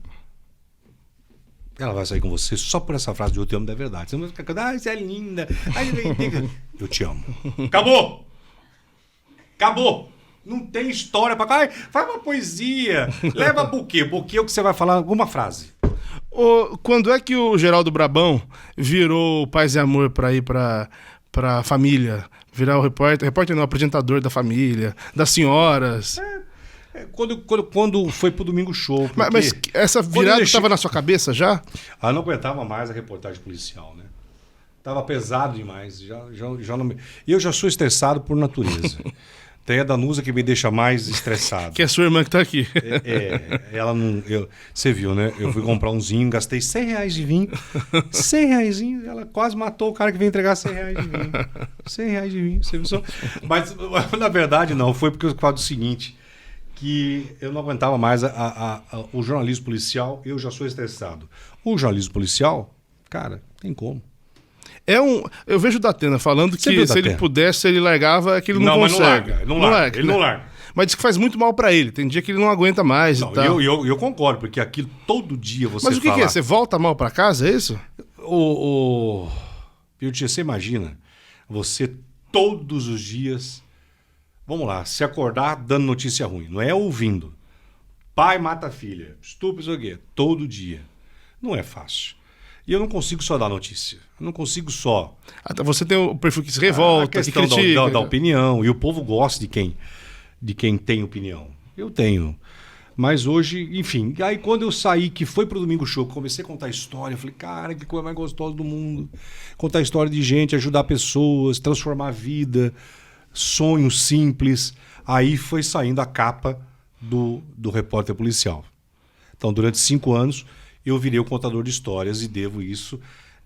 ela vai sair com você só por essa frase de eu te amo da verdade. Você não vai ficar cantando, você é linda. Eu te amo. Acabou! Acabou! Não tem história pra... faz uma poesia. Leva buquê. Buquê é o que você vai falar, alguma frase. Quando é que o Geraldo Brabão virou Paz e Amor pra ir pra família? Virar o repórter não, apresentador da família, das senhoras. Quando foi pro Domingo Show. Mas essa virada estava na sua cabeça já? Eu não aguentava mais a reportagem policial, né? Tava pesado demais. Já não... E eu já sou estressado por natureza. Tem a Danusa que me deixa mais estressado. Que é sua irmã que tá aqui. Ela não... Você viu, né? Eu fui comprar um vinho, gastei R$100 de vinho. R$100, ela quase matou o cara que veio entregar R$100 de vinho. R$100 de vinho, você viu só? Mas, na verdade, não. Foi porque eu falo do seguinte, que eu não aguentava mais o jornalismo policial, eu já sou estressado. O jornalismo policial, cara, tem como. Eu vejo o Datena falando que se ele pudesse, ele largava, que ele não consegue. Mas não larga. Ele não larga. Mas diz que faz muito mal pra ele. Tem dia que ele não aguenta mais. Não, e tal. Eu concordo, porque aquilo todo dia você Mas o que é? Você volta mal pra casa, é isso? Você imagina, você todos os dias, vamos lá, se acordar dando notícia ruim. Não é ouvindo. Pai mata a filha. Estupro, isso aqui. Todo dia. Não é fácil. E eu não consigo só dar notícia. Eu não consigo só... Você tem o perfil que se revolta, que critica. Da opinião. E o povo gosta de quem tem opinião. Eu tenho. Mas hoje, enfim... Aí quando eu saí, que foi pro Domingo Show, comecei a contar história, eu falei, cara, que coisa mais gostosa do mundo. Contar história de gente, ajudar pessoas, transformar a vida, sonhos simples. Aí foi saindo a capa do repórter policial. Então, durante 5 anos... eu virei o contador de histórias e devo isso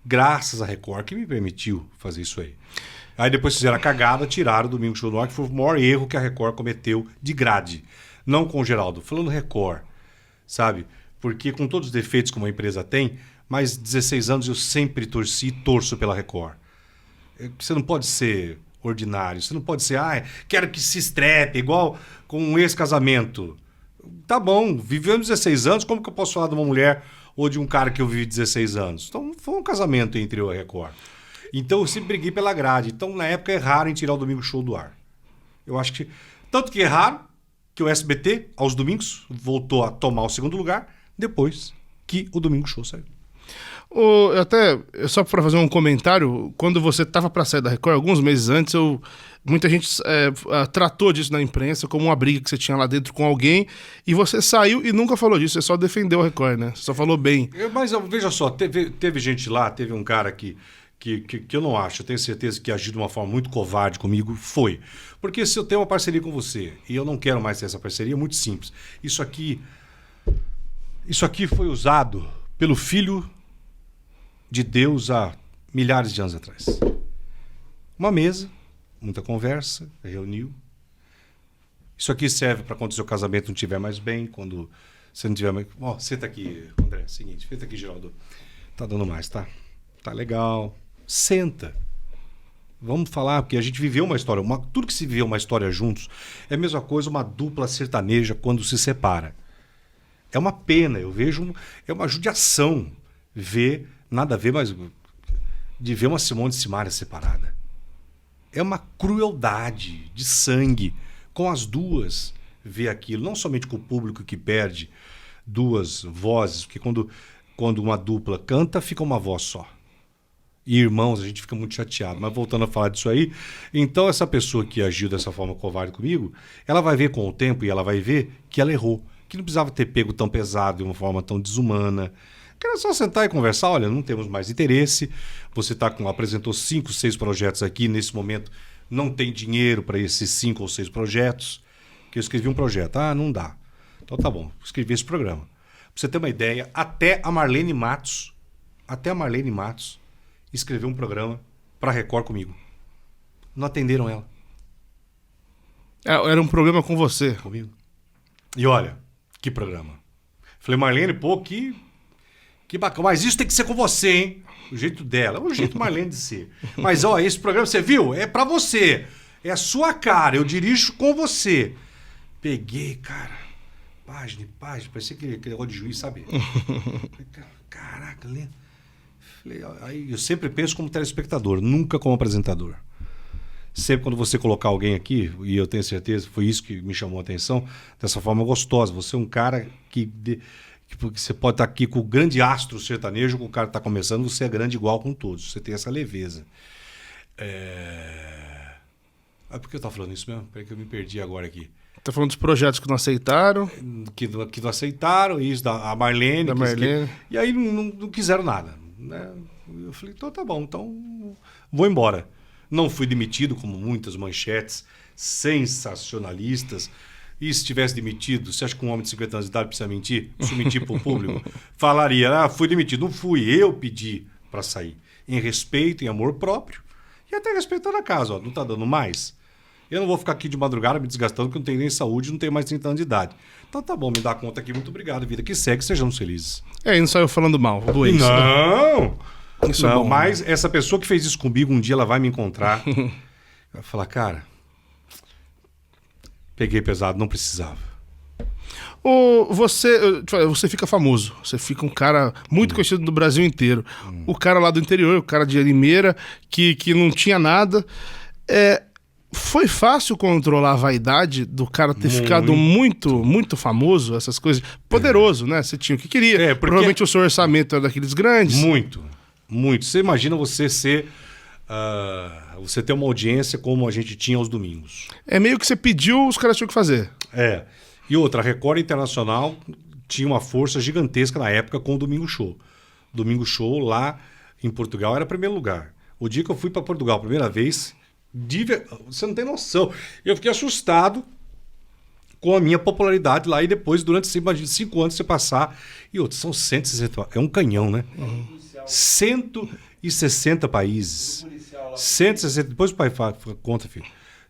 graças à Record, que me permitiu fazer isso aí. Aí depois fizeram a cagada, tiraram o Domingo Show no ar, que foi o maior erro que a Record cometeu de grade. Não com o Geraldo, falando Record, sabe? Porque com todos os defeitos que uma empresa tem, mas 16 anos eu sempre torci e torço pela Record. Você não pode ser ordinário, você não pode ser, quero que se estrepe, igual com um ex-casamento. Tá bom, vivemos 16 anos, como que eu posso falar de uma mulher ou de um cara que eu vivi 16 anos? Então, foi um casamento entre eu e a Record. Então, eu sempre briguei pela grade. Então, na época, erraram em tirar o Domingo Show do ar. Eu acho que... Tanto que erraram que o SBT, aos domingos, voltou a tomar o segundo lugar, depois que o Domingo Show saiu. Só para fazer um comentário, quando você estava para sair da Record, alguns meses antes, muita gente tratou disso na imprensa como uma briga que você tinha lá dentro com alguém, e você saiu e nunca falou disso, você só defendeu a Record, né? Você só falou bem. Mas veja só, teve gente lá, teve um cara que eu não acho, eu tenho certeza que agiu de uma forma muito covarde comigo, foi. Porque se eu tenho uma parceria com você e eu não quero mais ter essa parceria, é muito simples. Isso aqui foi usado pelo filho de Deus há milhares de anos atrás. Uma mesa, muita conversa, reuniu. Isso aqui serve para quando o seu casamento não estiver mais bem, quando você não tiver mais... Senta aqui, André, seguinte, senta aqui, Geraldo. Tá dando mais, tá? Tá legal. Senta. Vamos falar, porque a gente viveu uma história. Tudo que se viveu uma história juntos é a mesma coisa uma dupla sertaneja quando se separa. É uma pena, eu vejo... É uma judiação ver... Nada a ver, mas de ver uma Simone e Simaria separada. É uma crueldade de sangue com as duas ver aquilo. Não somente com o público que perde duas vozes, porque quando uma dupla canta, fica uma voz só. E irmãos, a gente fica muito chateado. Mas voltando a falar disso aí, então essa pessoa que agiu dessa forma covarde comigo, ela vai ver com o tempo e ela vai ver que ela errou. Que não precisava ter pego tão pesado, de uma forma tão desumana. Era só sentar e conversar, olha, não temos mais interesse, você apresentou 5, 6 projetos aqui, nesse momento não tem dinheiro para esses 5 ou 6 projetos, que eu escrevi um projeto, não dá. Então tá bom, escrevi esse programa. Pra você ter uma ideia, até a Marlene Matos escreveu um programa pra Record comigo. Não atenderam ela. Era um programa com você. Comigo. E olha, que programa. Falei, Marlene, pô, que bacana. Mas isso tem que ser com você, hein? O jeito dela. O jeito Marlene de ser. Mas, ó, esse programa, você viu? É pra você. É a sua cara. Eu dirijo com você. Peguei, cara. Página, parecia aquele negócio de juiz, sabe? Caraca, lendo. Aí eu sempre penso como telespectador, nunca como apresentador. Sempre quando você colocar alguém aqui, e eu tenho certeza, foi isso que me chamou a atenção, dessa forma gostosa. Você é um cara que você pode estar aqui com o grande astro sertanejo, com o cara que está começando, você é grande igual com todos. Você tem essa leveza. Por que eu estava falando isso mesmo? Peraí que eu me perdi agora aqui. Tá falando dos projetos que não aceitaram. Que não aceitaram, isso, a Marlene. Da Marlene. E aí não quiseram nada. Né? Eu falei, então tá bom, então vou embora. Não fui demitido, como muitas manchetes sensacionalistas. E se tivesse demitido, você acha que um homem de 50 anos de idade precisa mentir? Se mentir para o público? Falaria, fui demitido. Não fui, eu pedi para sair. Em respeito, em amor próprio. E até respeitando a casa, ó, não tá dando mais. Eu não vou ficar aqui de madrugada me desgastando, porque eu não tenho nem saúde, não tenho mais 30 anos de idade. Então tá bom, me dá conta aqui, muito obrigado. Vida que segue, sejamos felizes. E não saiu falando mal do ex. Não! Isso não, é bom, mas essa pessoa que fez isso comigo, um dia ela vai me encontrar. Vai falar, cara, peguei pesado, não precisava. Você fica famoso. Você fica um cara muito conhecido no Brasil inteiro. O cara lá do interior, o cara de Limeira, que não tinha nada. Foi fácil controlar a vaidade do cara ter ficado muito famoso, essas coisas. Poderoso, né? Você tinha o que queria. Provavelmente o seu orçamento era daqueles grandes. Muito. Você imagina você ser... você ter uma audiência como a gente tinha aos domingos. É meio que você pediu, os caras tinham que fazer. E outra, a Record Internacional tinha uma força gigantesca na época com o Domingo Show. Domingo Show lá em Portugal era primeiro lugar. O dia que eu fui para Portugal a primeira vez, você não tem noção. Eu fiquei assustado com a minha popularidade lá e depois, durante 5 anos, você passar. E outros, são 160. É um canhão, né? 160 países. 160. Depois o pai conta, filho.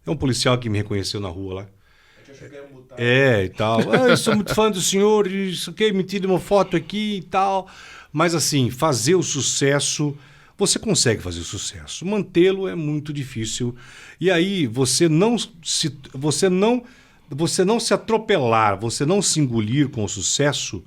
É um policial que me reconheceu na rua lá. E tal. Eu sou muito fã do senhor, isso aqui, me tira uma foto aqui e tal. Mas assim, fazer o sucesso, você consegue fazer o sucesso. Mantê-lo é muito difícil. E aí você não se atropelar, você não se engolir com o sucesso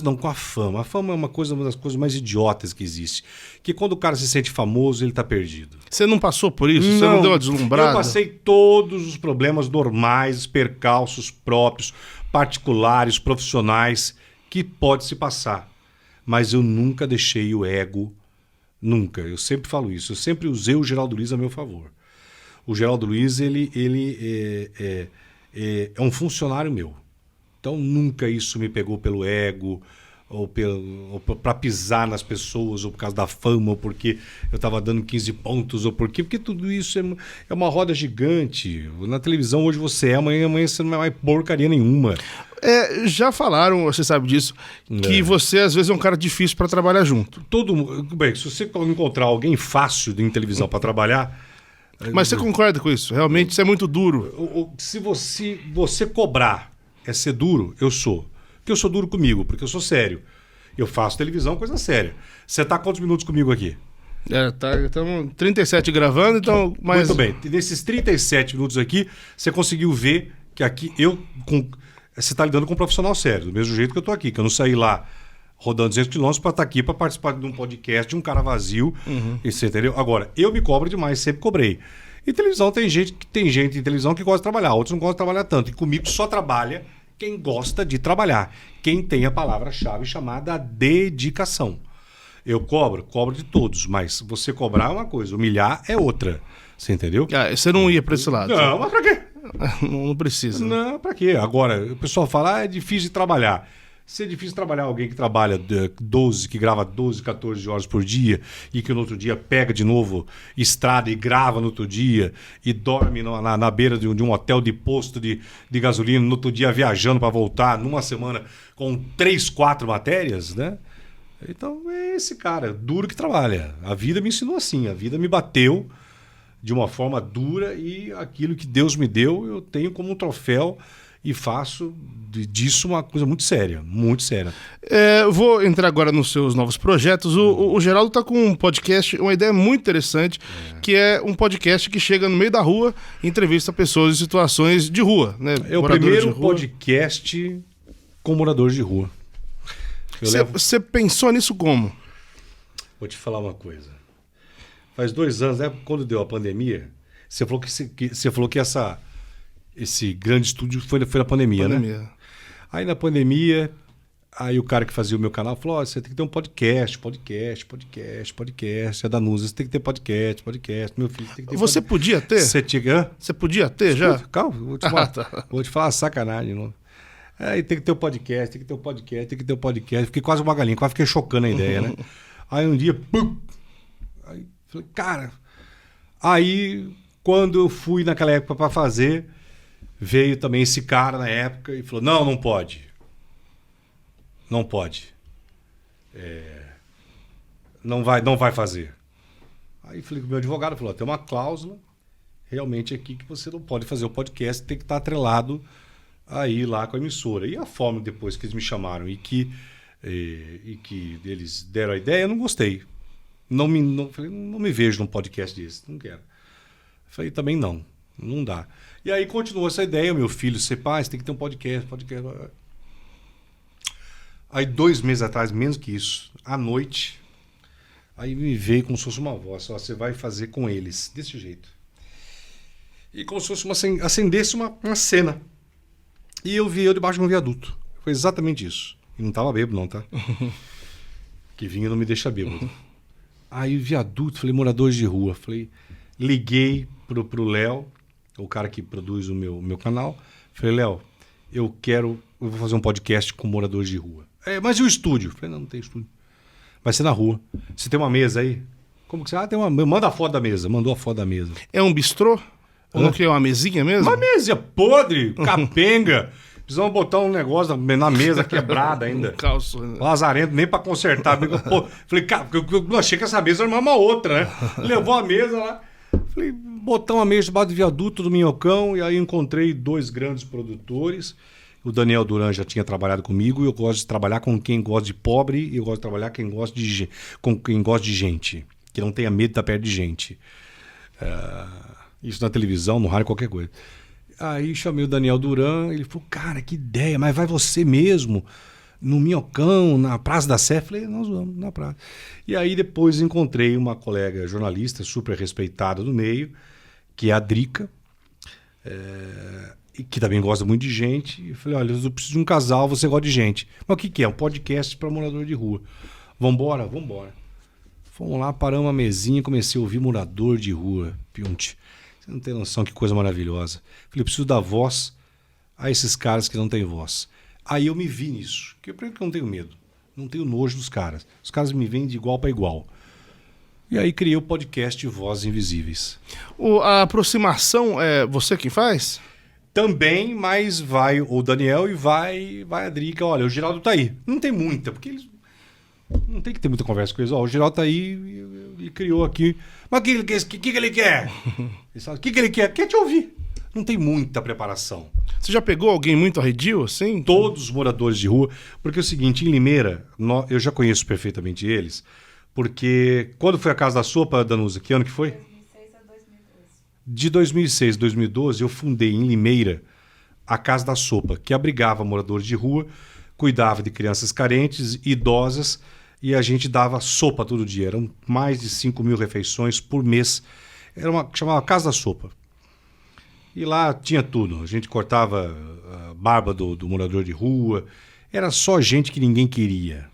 não, com a fama. A fama é uma das coisas mais idiotas que existe. Que quando o cara se sente famoso, ele tá perdido. Você não passou por isso? Você não deu uma deslumbrada? Eu passei todos os problemas normais, percalços próprios, particulares, profissionais, que pode se passar. Mas eu nunca deixei o ego, nunca. Eu sempre falo isso. Eu sempre usei o Geraldo Luiz a meu favor. O Geraldo Luiz, ele é um funcionário meu. Então nunca isso me pegou pelo ego, ou para pisar nas pessoas, ou por causa da fama, ou porque eu estava dando 15 pontos, ou porque tudo isso é uma roda gigante. Na televisão hoje você amanhã você não é mais porcaria nenhuma. Já falaram, você sabe disso, que você às vezes é um cara difícil para trabalhar junto. Bem, se você encontrar alguém fácil em televisão para trabalhar... Mas você concorda com isso? Realmente isso é muito duro. Se você cobrar ser duro, eu sou. Porque eu sou duro comigo, porque eu sou sério. Eu faço televisão, coisa séria. Você tá quantos minutos comigo aqui? Estamos 37 gravando, então... Muito bem. Nesses 37 minutos aqui, você conseguiu ver que aqui você tá lidando com um profissional sério, do mesmo jeito que eu tô aqui, que eu não saí lá rodando 200 quilômetros para estar aqui, para participar de um podcast de um cara vazio. Você entendeu? Agora, eu me cobro demais, sempre cobrei. E televisão, tem gente em televisão que gosta de trabalhar, outros não gostam de trabalhar tanto. E comigo só trabalha quem gosta de trabalhar. Quem tem a palavra-chave chamada dedicação. Eu cobro de todos, mas você cobrar é uma coisa, humilhar é outra. Você entendeu? Você não ia para esse lado. Não, mas pra quê? Não precisa. Não, pra quê? Agora, o pessoal fala, é difícil de trabalhar. Se é difícil trabalhar alguém que trabalha 12, que grava 12, 14 horas por dia e que no outro dia pega de novo estrada e grava no outro dia e dorme na beira de um hotel de posto de gasolina, no outro dia viajando para voltar, numa semana com 3, 4 matérias, né? Então é esse cara, duro que trabalha. A vida me ensinou assim, a vida me bateu de uma forma dura e aquilo que Deus me deu eu tenho como um troféu e faço disso uma coisa muito séria, muito séria. Vou entrar agora nos seus novos projetos. O Geraldo está com um podcast, uma ideia muito interessante, que é um podcast que chega no meio da rua e entrevista pessoas em situações de rua. Né? É o primeiro podcast com moradores de rua. Você pensou nisso como? Vou te falar uma coisa. Faz 2 anos, né, quando deu a pandemia, você falou que esse grande estúdio foi na pandemia, né? Aí na pandemia, aí o cara que fazia o meu canal falou, você tem que ter um podcast. A Danusa, você tem que ter podcast. Meu filho, tem que ter Você podia ter? Você podia ter já? Calma, vou te falar sacanagem. Não. Aí tem que ter o podcast. Fiquei quase uma galinha, quase fiquei chocando a ideia, né? Aí um dia, pum! Aí falei, cara... Aí, quando eu fui naquela época para fazer... Veio também esse cara na época e falou, não pode. Não pode. Não vai fazer. Aí falei com o meu advogado, falou, tem uma cláusula realmente aqui que você não pode fazer o podcast, tem que estar atrelado aí lá com a emissora. E a forma depois que eles me chamaram e que eles deram a ideia, eu não gostei. Não me vejo num podcast desse, não quero. Falei, também não dá. E aí continuou essa ideia, meu filho, você tem que ter um podcast. Aí 2 meses atrás, menos que isso, à noite, aí me veio como se fosse uma voz, você vai fazer com eles, desse jeito. E como se fosse acendesse uma cena. E eu vi eu debaixo de um viaduto. Foi exatamente isso. E não tava bêbado não, tá? Que vinho não me deixa bêbado. Aí viaduto, falei, moradores de rua. Falei, liguei pro Léo, o cara que produz o meu canal. Falei, Léo, eu vou fazer um podcast com moradores de rua. Mas e o estúdio? Falei, não tem estúdio. Vai ser na rua. Você tem uma mesa aí? Como que você... tem uma... Manda a foto da mesa. Mandou a foto da mesa. É um bistrô? Ou não que é uma mesinha mesmo? Uma mesa podre, capenga. Precisamos botar um negócio na mesa quebrada ainda. Calço. Lazarento, nem pra consertar. Pô, falei, cara, eu não achei que essa mesa era uma outra, né? Levou a mesa lá. Falei, botar uma mesa debaixo do viaduto do Minhocão, e aí encontrei 2 grandes produtores. O Daniel Duran já tinha trabalhado comigo, e eu gosto de trabalhar com quem gosta de pobre, e eu gosto de trabalhar com quem gosta de gente, que não tenha medo de estar perto de gente. Isso na televisão, no rádio, qualquer coisa. Aí chamei o Daniel Duran, ele falou, cara, que ideia, mas vai você mesmo? No Minhocão, na Praça da Sé? Falei, nós vamos na praça. E aí depois encontrei uma colega jornalista super respeitada do meio, que é a Drica, e que também gosta muito de gente. E falei, olha, eu preciso de um casal, você gosta de gente. Mas o que é? Um podcast para morador de rua. Vambora? Fomos lá, paramos uma mesinha, comecei a ouvir morador de rua. Piunte. Você não tem noção que coisa maravilhosa. Falei, eu preciso dar voz a esses caras que não têm voz. Aí eu me vi nisso. Porque eu não tenho medo. Não tenho nojo dos caras. Os caras me veem de igual para igual. E aí criei o podcast Vozes Invisíveis. A aproximação é você quem faz? Também, mas vai o Daniel e vai a Drica. Olha, o Geraldo tá aí. Não tem muita, porque eles... Não tem que ter muita conversa com eles. O Geraldo tá aí e criou aqui. Mas o que ele quer? Ele fala, o que ele quer? Quer te ouvir. Não tem muita preparação. Você já pegou alguém muito arredio, assim? Todos os moradores de rua. Porque é o seguinte, em Limeira, eu já conheço perfeitamente eles, porque quando foi a Casa da Sopa, Danusa, que ano que foi? 2006 a 2012. De 2006 a 2012, eu fundei em Limeira a Casa da Sopa, que abrigava moradores de rua, cuidava de crianças carentes, idosas, e a gente dava sopa todo dia. Eram mais de 5.000 refeições por mês. Chamava Casa da Sopa. E lá tinha tudo. A gente cortava a barba do morador de rua. Era só gente que ninguém queria.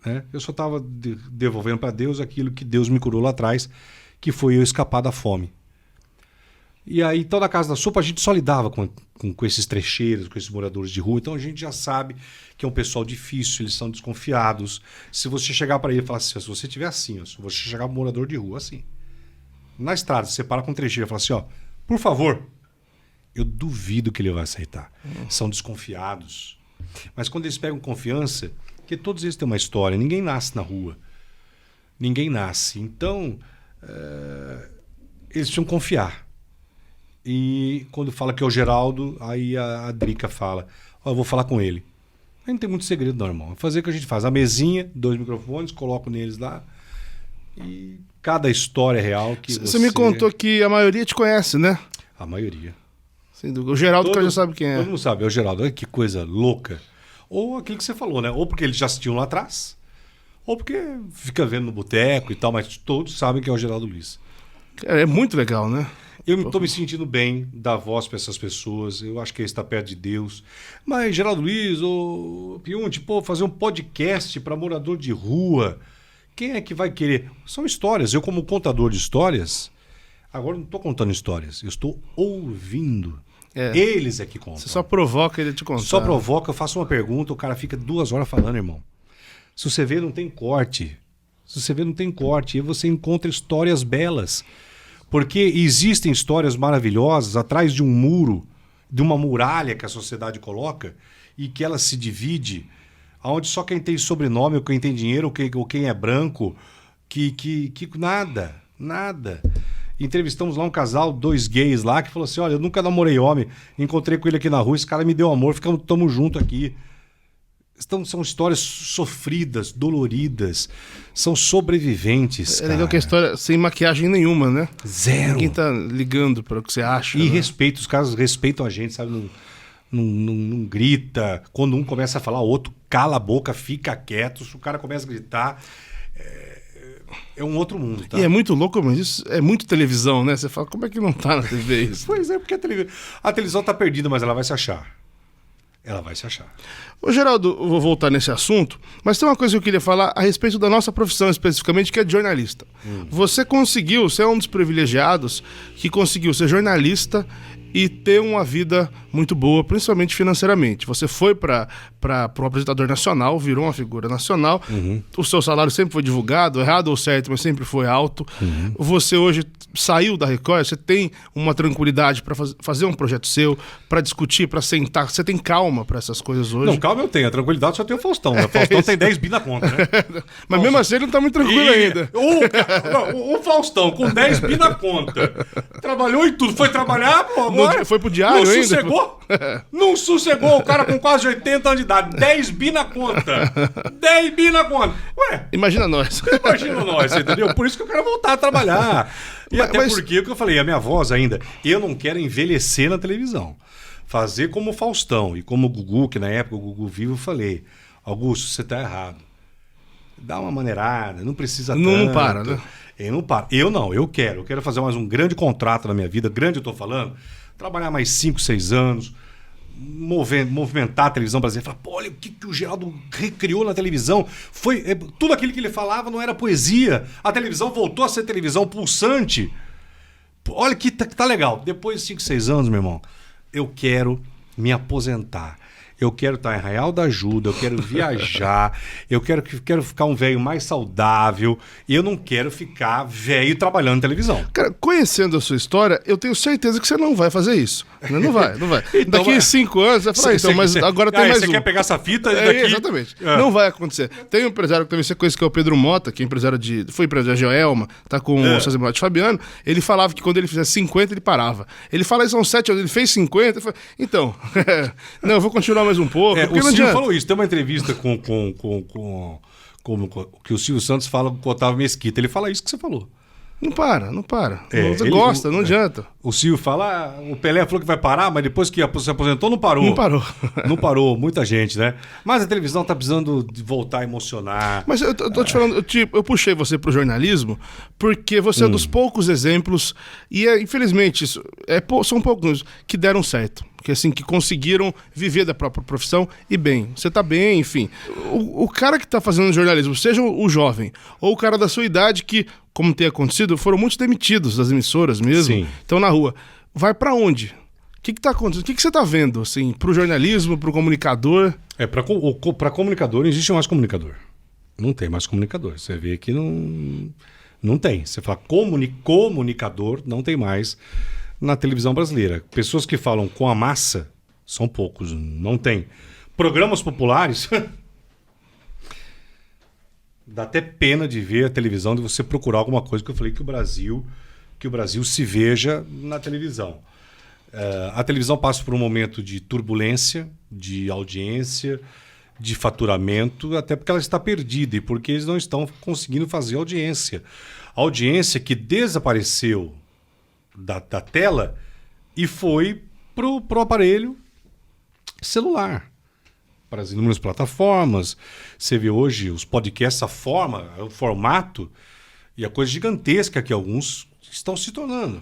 Né? Eu só estava devolvendo para Deus aquilo que Deus me curou lá atrás, que foi eu escapar da fome. E aí, então, na Casa da Sopa, a gente só lidava com esses trecheiros, com esses moradores de rua. Então, a gente já sabe que é um pessoal difícil, eles são desconfiados. Se você chegar para ele e falar assim, se você estiver assim, ó, se você chegar para um morador de rua assim, na estrada, você para com um trecheiro e fala assim, ó, por favor, eu duvido que ele vai aceitar. São desconfiados. Mas quando eles pegam confiança, porque todos eles têm uma história, ninguém nasce na rua. Ninguém nasce. Então, eles precisam confiar. E quando fala que é o Geraldo, aí a Drica fala, ó, eu vou falar com ele. Aí não tem muito segredo não, irmão. É fazer o que a gente faz. A mesinha, 2 microfones, coloco neles lá. E cada história real que Você me contou que a maioria te conhece, né? A maioria. O Geraldo que já sabe quem é. Todo mundo sabe, é o Geraldo. Olha que coisa louca. Ou aquilo que você falou, né? Ou porque eles já assistiam lá atrás, ou porque fica vendo no boteco e tal, mas todos sabem que é o Geraldo Luiz. Cara, é muito legal, né? Eu estou me sentindo bem, dar voz para essas pessoas. Eu acho que ele está perto de Deus. Mas, Geraldo Luiz, ô Piunti, pô, fazer um podcast para morador de rua. Quem é que vai querer? São histórias. Eu, como contador de histórias, agora não estou contando histórias. Eu estou ouvindo. Eles é que contam. Você só provoca ele te contar. Só provoca, eu faço uma pergunta, o cara fica 2 horas falando, irmão. Se você vê, não tem corte. Se você vê, não tem corte. E você encontra histórias belas. Porque existem histórias maravilhosas atrás de um muro, de uma muralha que a sociedade coloca e que ela se divide, onde só quem tem sobrenome, ou quem tem dinheiro, ou quem é branco, que nada. Entrevistamos lá um casal, 2 gays lá, que falou assim, olha, eu nunca namorei homem, encontrei com ele aqui na rua, esse cara me deu amor, estamos juntos aqui. São histórias sofridas, doloridas, são sobreviventes. É legal que a história sem maquiagem nenhuma, né? Zero. Ninguém tá ligando para o que você acha. E né? respeito, os caras respeitam a gente, sabe? Não grita. Quando um começa a falar, o outro cala a boca, fica quieto. Se o cara começa a gritar, é um outro mundo, tá? E é muito louco, mas isso é muito televisão, né? Você fala, como é que não tá na TV isso? Pois é, porque a televisão tá perdida, mas ela vai se achar. Ela vai se achar. Ô, Geraldo, eu vou voltar nesse assunto, mas tem uma coisa que eu queria falar a respeito da nossa profissão especificamente, que é de jornalista. Você é um dos privilegiados que conseguiu ser jornalista e ter uma vida muito boa, principalmente financeiramente. Você foi para um apresentador nacional, virou uma figura nacional, o seu salário sempre foi divulgado, errado ou certo, mas sempre foi alto. Você hoje saiu da Record, você tem uma tranquilidade para fazer um projeto seu, para discutir, para sentar, você tem calma para essas coisas hoje. Não, calma eu tenho, a tranquilidade só tem o Faustão, né? O Faustão tem 10 bi na conta, né? Mas mesmo assim ele não tá muito tranquilo ainda. O Faustão com 10 bi na conta, trabalhou e tudo, foi trabalhar, pô, agora... Foi pro diário não ainda. Sossegou? Não sossegou, o cara com quase 80 anos de idade, 10 bi na conta. 10 bi na conta. Ué, imagina nós, entendeu? Por isso que eu quero voltar a trabalhar. E até porque, o que eu falei, a minha voz ainda, eu não quero envelhecer na televisão. Fazer como o Faustão e como o Gugu, que na época o Gugu vivo, eu falei, Augusto, você tá errado. Dá uma maneirada, não precisa tanto. Não para, né? Eu não paro. Eu quero fazer mais um grande contrato na minha vida, grande eu tô falando, trabalhar mais 5, 6 anos, movimentar a televisão brasileira, falar, pô, olha o que o Geraldo recriou na televisão, tudo aquilo que ele falava não era poesia, a televisão voltou a ser televisão pulsante, olha que tá legal. Depois de 5, 6 anos, meu irmão, eu quero me aposentar. Eu quero estar em Arraial da Ajuda, eu quero viajar, eu quero ficar um velho mais saudável e eu não quero ficar velho trabalhando em televisão. Cara, conhecendo a sua história, eu tenho certeza que você não vai fazer isso. Não vai. Então, daqui a 5 anos, você vai falar, mas agora tem mais você quer pegar essa fita daqui... Exatamente. Não vai acontecer. Tem um empresário que também você conhece, que é o Pedro Mota, que é foi empresário da Joelma, tá com o César Menotti Fabiano. Ele falava que quando ele fizesse 50, ele parava. Ele fala isso há uns 7 anos, ele fez 50, então, não, eu vou continuar mais um pouco. O Silvio falou isso. Tem uma entrevista que o Silvio Santos fala com o Otávio Mesquita. Ele fala isso que você falou. Não para. Você gosta, não adianta. O Silvio fala, o Pelé falou que vai parar, mas depois que se aposentou, não parou. Não parou, muita gente, né? Mas a televisão tá precisando de voltar a emocionar. Mas eu tô te falando, eu puxei você pro jornalismo, porque você é dos poucos exemplos, e infelizmente, são poucos que deram certo. Que conseguiram viver da própria profissão e bem. Você tá bem, enfim. O cara que tá fazendo jornalismo, seja o jovem, ou o cara da sua idade que, como tem acontecido, foram muitos demitidos das emissoras mesmo, estão na rua. vai para onde? O que está acontecendo? O que você está vendo, assim, para o jornalismo, para o comunicador? Para comunicador, não existe mais comunicador. Não tem mais comunicador. Você vê que não tem. Você fala comunicador, não tem mais na televisão brasileira. Pessoas que falam com a massa, são poucos, não tem. Programas populares, dá até pena de ver a televisão, de você procurar alguma coisa, que eu falei que o Brasil se veja na televisão. A televisão passa por um momento de turbulência, de audiência, de faturamento, até porque ela está perdida e porque eles não estão conseguindo fazer audiência. A audiência que desapareceu da tela e foi pro aparelho celular, para as inúmeras plataformas. Você vê hoje os podcasts, o formato e a coisa gigantesca que alguns estão se tornando.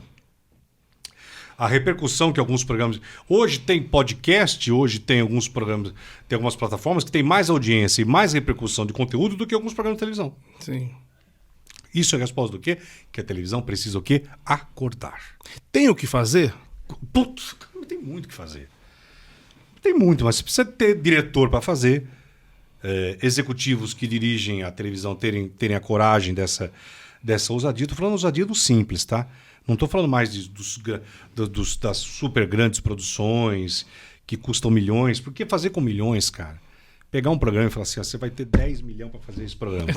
A repercussão que alguns programas... Hoje tem podcast, hoje tem alguns programas, tem algumas plataformas que tem mais audiência e mais repercussão de conteúdo do que alguns programas de televisão. Sim. Isso é a resposta do quê? Que a televisão precisa o quê? Acordar. Tem o que fazer? Putz, não tem muito o que fazer. Tem muito, mas você precisa ter diretor para fazer, executivos que dirigem a televisão terem a coragem dessa ousadia. Estou falando ousadia do simples, tá? Não estou falando mais das super grandes produções que custam milhões. Porque fazer com milhões, cara? Pegar um programa e falar assim, você vai ter 10 milhões para fazer esse programa.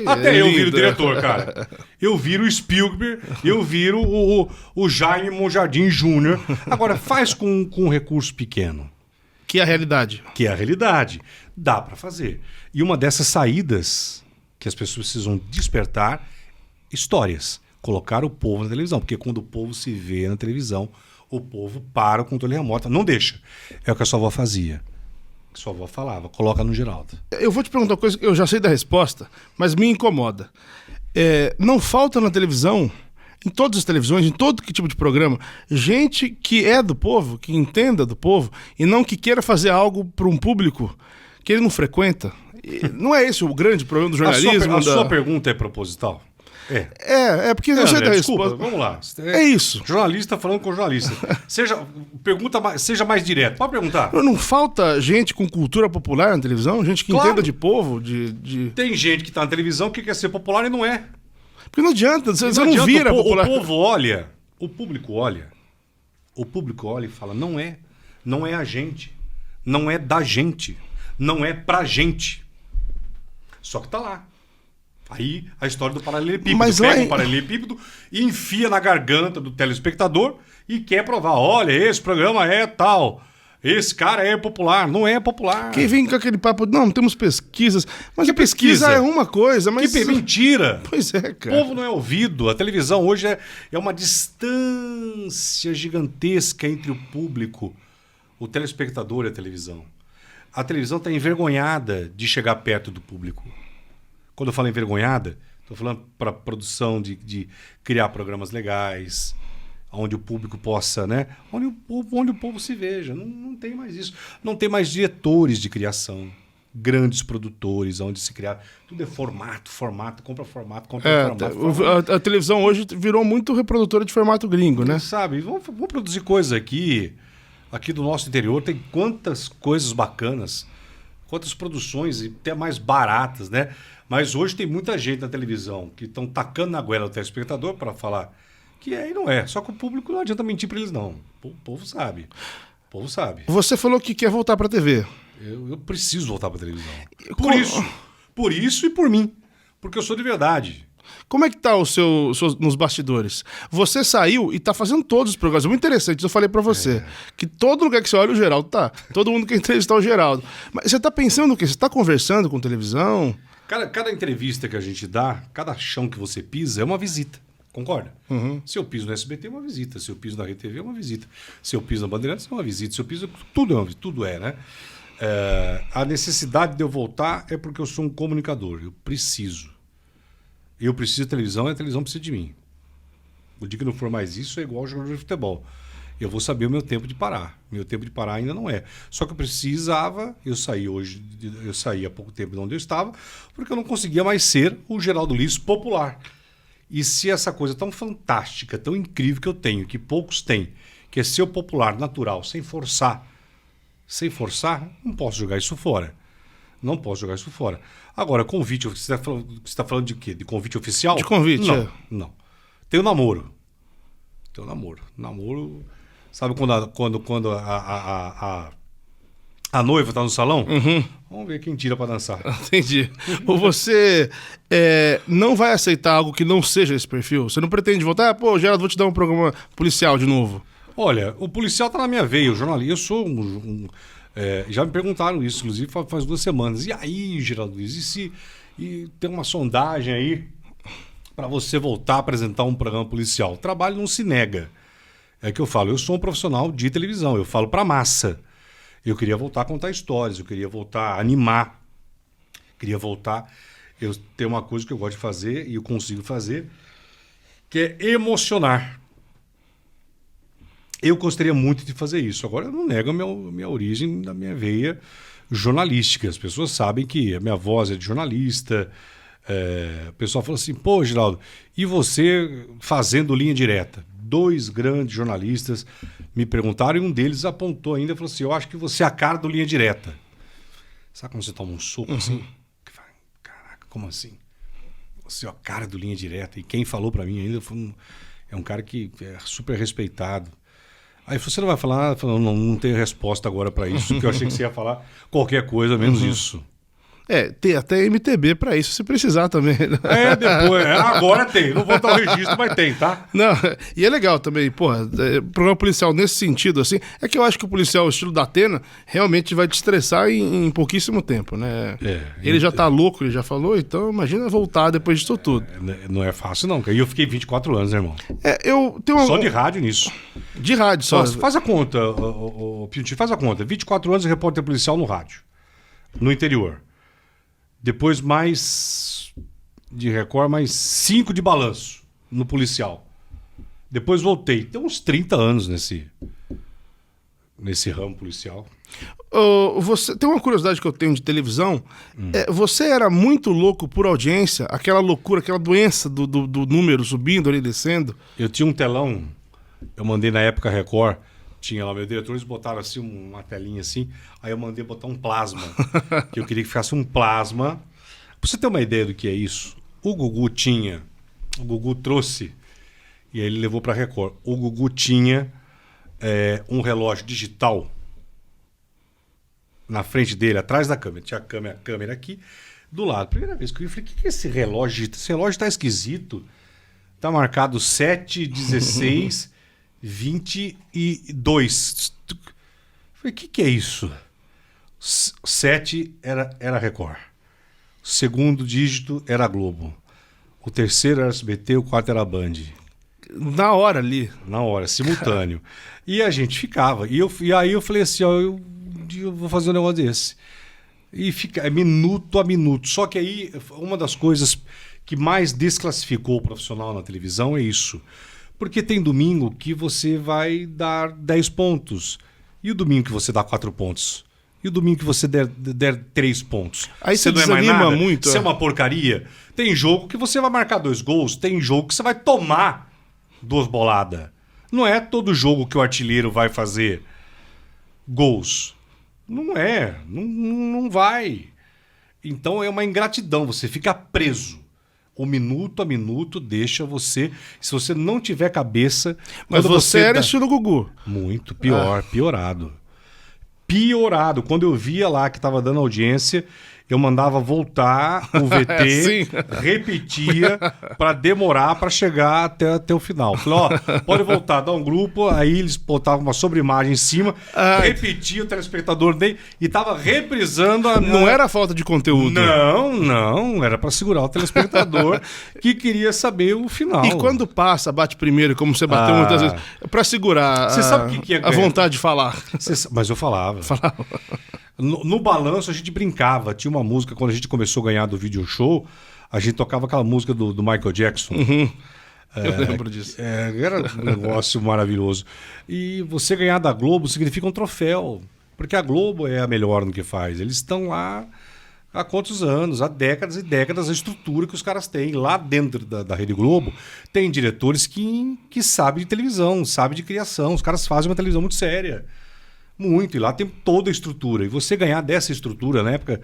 Até eu viro o diretor, cara. Eu viro o Spielberg, eu viro o Jaime Monjardim Jr. Agora, faz com um recurso pequeno. Que é a realidade. Que é a realidade. Dá para fazer. E uma dessas saídas que as pessoas precisam despertar, histórias. Colocar o povo na televisão. Porque quando o povo se vê na televisão, o povo para o controle remoto. Não deixa. É o que a sua avó fazia. Que sua avó falava. Coloca no Geraldo. Eu vou te perguntar uma coisa que eu já sei da resposta, mas me incomoda. Não falta na televisão, em todas as televisões, em todo que tipo de programa, gente que é do povo, que entenda do povo, e não que queira fazer algo para um público que ele não frequenta. Não é esse o grande problema do jornalismo? A sua pergunta é proposital? Porque eu sei da resposta. Vamos lá. É isso. Jornalista falando com jornalista. Seja mais direto. Pode perguntar. Não falta gente com cultura popular na televisão? Gente que entenda de povo? Tem gente que está na televisão que quer ser popular e não é. Porque não adianta, você não vira popular. O povo olha, o público olha e fala, não é a gente, não é da gente, não é pra gente. Só que tá lá. Aí a história do paralelepípedo. Pega um paralelepípedo e enfia na garganta do telespectador e quer provar, olha, esse programa é tal. Esse cara é popular. Não é popular. Quem vem com aquele papo, não temos pesquisas. Mas a pesquisa é uma coisa, mas... Que mentira. Pois é, cara. O povo não é ouvido. A televisão hoje é uma distância gigantesca entre o público, o telespectador e a televisão. A televisão está envergonhada de chegar perto do público. Quando eu falo envergonhada, estou falando para produção de criar programas legais, onde o público possa, né? Onde o povo se veja. Não tem mais isso. Não tem mais diretores de criação, grandes produtores, onde se criar. Tudo é formato, compra formato. A televisão hoje virou muito reprodutora de formato gringo, né? Sabe, vamos produzir coisas aqui do nosso interior. Tem quantas coisas bacanas, quantas produções, e até mais baratas, né? Mas hoje tem muita gente na televisão que estão tacando na goela do telespectador para falar que é e não é. Só que o público não adianta mentir para eles, não. O povo sabe. O povo sabe. Você falou que quer voltar para a TV. Eu preciso voltar para a televisão. Por isso e por mim. Porque eu sou de verdade. Como é que tá nos bastidores? Você saiu e tá fazendo todos os programas. Muito interessante, eu falei para você. Que todo lugar que você olha, o Geraldo tá. Todo mundo quer entrevistar o Geraldo. Mas você tá pensando o quê? Você tá conversando com televisão? Cada entrevista que a gente dá, cada chão que você pisa é uma visita. Concorda? Uhum. Se eu piso no SBT é uma visita. Se eu piso na RTV é uma visita. Se eu piso na Bandeirantes é uma visita. Se eu piso... Tudo é, né? A necessidade de eu voltar é porque eu sou um comunicador. Eu preciso de televisão e a televisão precisa de mim. O dia que não for mais isso é igual ao jogador de futebol. Eu vou saber o meu tempo de parar. Meu tempo de parar ainda não é. Só que eu precisava, eu saí há pouco tempo de onde eu estava, porque eu não conseguia mais ser o Geraldo Liz popular. E se essa coisa tão fantástica, tão incrível que eu tenho, que poucos têm, que é ser o popular, natural, sem forçar. Sem forçar, não posso jogar isso fora. Não posso jogar isso fora. Agora, convite, você está falando de quê? De convite oficial? De convite, não, não. Tem o namoro. Namoro, sabe quando a noiva está no salão? Uhum. Vamos ver quem tira para dançar. Entendi. Ou você não vai aceitar algo que não seja esse perfil? Você não pretende voltar? Pô, Geraldo, vou te dar um programa policial de novo. Olha, o policial tá na minha veia, o jornalista. Eu sou já me perguntaram isso, inclusive, faz 2 semanas. E aí, Geraldo Luiz, e tem uma sondagem aí para você voltar a apresentar um programa policial? O trabalho não se nega. É que eu falo, eu sou um profissional de televisão, eu falo para massa. Eu queria voltar a contar histórias, eu queria voltar a animar, queria voltar. Eu tenho uma coisa que eu gosto de fazer e eu consigo fazer, que é emocionar. Eu gostaria muito de fazer isso. Agora, eu não nego a minha origem da minha veia jornalística. As pessoas sabem que a minha voz é de jornalista. O pessoal fala assim, pô, Geraldo, e você fazendo linha direta? 2 grandes jornalistas me perguntaram e um deles apontou ainda e falou assim, eu acho que você é a cara do linha direta. Sabe quando você toma um soco assim? Caraca, como assim? Você é a cara do linha direta. E quem falou para mim ainda é um cara que é super respeitado. Aí você não vai falar nada, falando, não tenho resposta agora para isso, porque eu achei que você ia falar qualquer coisa, menos isso. Tem até MTB pra isso, se precisar também. Depois. Agora tem. Não vou dar o registro, mas tem, tá? Não, e é legal também, porra, programa policial nesse sentido, assim, é que eu acho que o policial, o estilo da Atena, realmente vai te estressar em pouquíssimo tempo, né? Ele já tá louco, ele já falou, então imagina voltar depois disso tudo. Não é fácil, não. E eu fiquei 24 anos, né, irmão? Eu tenho Só de rádio nisso. De rádio, só. Nossa, faz a conta, Pinti, faz a conta. 24 anos de repórter policial no rádio. No interior. Depois mais de Record, mais 5 de balanço no policial. Depois voltei. Tem uns 30 anos nesse ramo policial. Você tem uma curiosidade que eu tenho de televisão. Você era muito louco por audiência? Aquela loucura, aquela doença do número subindo ali, descendo? Eu tinha um telão. Eu mandei na época Record. Tinha lá, meus diretores botaram assim uma telinha assim, aí eu mandei botar um plasma, que eu queria que ficasse um plasma. Pra você ter uma ideia do que é isso, o Gugu trouxe, e aí ele levou pra Record, o Gugu tinha um relógio digital na frente dele, atrás da câmera, tinha a câmera aqui, do lado. Primeira vez que eu vi, eu falei, o que é esse relógio? Esse relógio tá esquisito, tá marcado 7:16... 22. Falei, o que é isso? 7 era Record. O segundo dígito era Globo. O terceiro era SBT, o quarto era Band. Na hora ali. Na hora, simultâneo. E a gente ficava. E aí eu falei assim, eu vou fazer um negócio desse. E fica minuto a minuto. Só que aí, uma das coisas que mais desclassificou o profissional na televisão é isso. Porque tem domingo que você vai dar 10 pontos. E o domingo que você dá 4 pontos? E o domingo que você der 3 pontos? Aí você não é mais desanima nada? muito. Você é uma porcaria. Tem jogo que você vai marcar 2 gols. Tem jogo que você vai tomar 2 boladas. Não é todo jogo que o artilheiro vai fazer gols. Não é. Não vai. Então é uma ingratidão. Você fica preso. O minuto a minuto deixa você... Se você não tiver cabeça... Mas você era estilo Gugu. Muito pior, piorado. Quando eu via lá que estava dando audiência, eu mandava voltar o VT, repetia para demorar para chegar até o final. Falei, pode voltar, dá um grupo, aí eles botavam uma sobreimagem em cima, repetia o telespectador dele e tava reprisando Não era falta de conteúdo. Não, era para segurar o telespectador que queria saber o final. E quando bate primeiro, como você bateu muitas vezes, para segurar você sabe o que é a vontade de falar. Mas eu falava. No balanço a gente brincava. Tinha uma música, quando a gente começou a ganhar do video show, a gente tocava aquela música do Michael Jackson. Eu lembro disso. Era um negócio maravilhoso. E você ganhar da Globo significa um troféu. Porque a Globo é a melhor no que faz. Eles estão lá Há quantos anos? Há décadas e décadas a estrutura que os caras têm. Lá dentro da Rede Globo, tem diretores que sabem de televisão, sabem de criação. Os caras fazem uma televisão muito séria. Muito. E lá tem toda a estrutura. E você ganhar dessa estrutura, na época,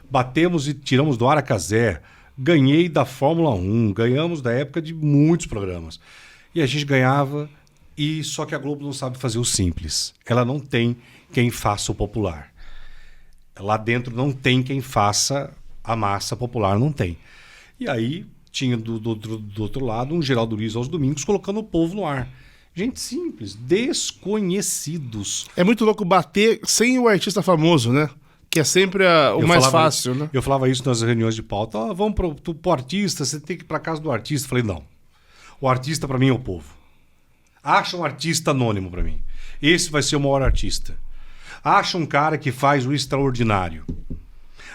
batemos e tiramos do ar a Cazé. Ganhei da Fórmula 1. Ganhamos da época de muitos programas. E a gente ganhava, e só que a Globo não sabe fazer o simples. Ela não tem quem faça o popular. Lá dentro não tem quem faça a massa popular, não tem. E aí tinha do outro lado um Geraldo Luiz aos domingos colocando o povo no ar. Gente simples, desconhecidos. É muito louco bater sem o artista famoso, né? Que é sempre o mais fácil, né? Eu falava isso nas reuniões de pauta. Vamos pro artista, você tem que ir pra casa do artista. Eu falei, não. O artista pra mim é o povo. Acha um artista anônimo pra mim. Esse vai ser o maior artista. Acha um cara que faz o extraordinário.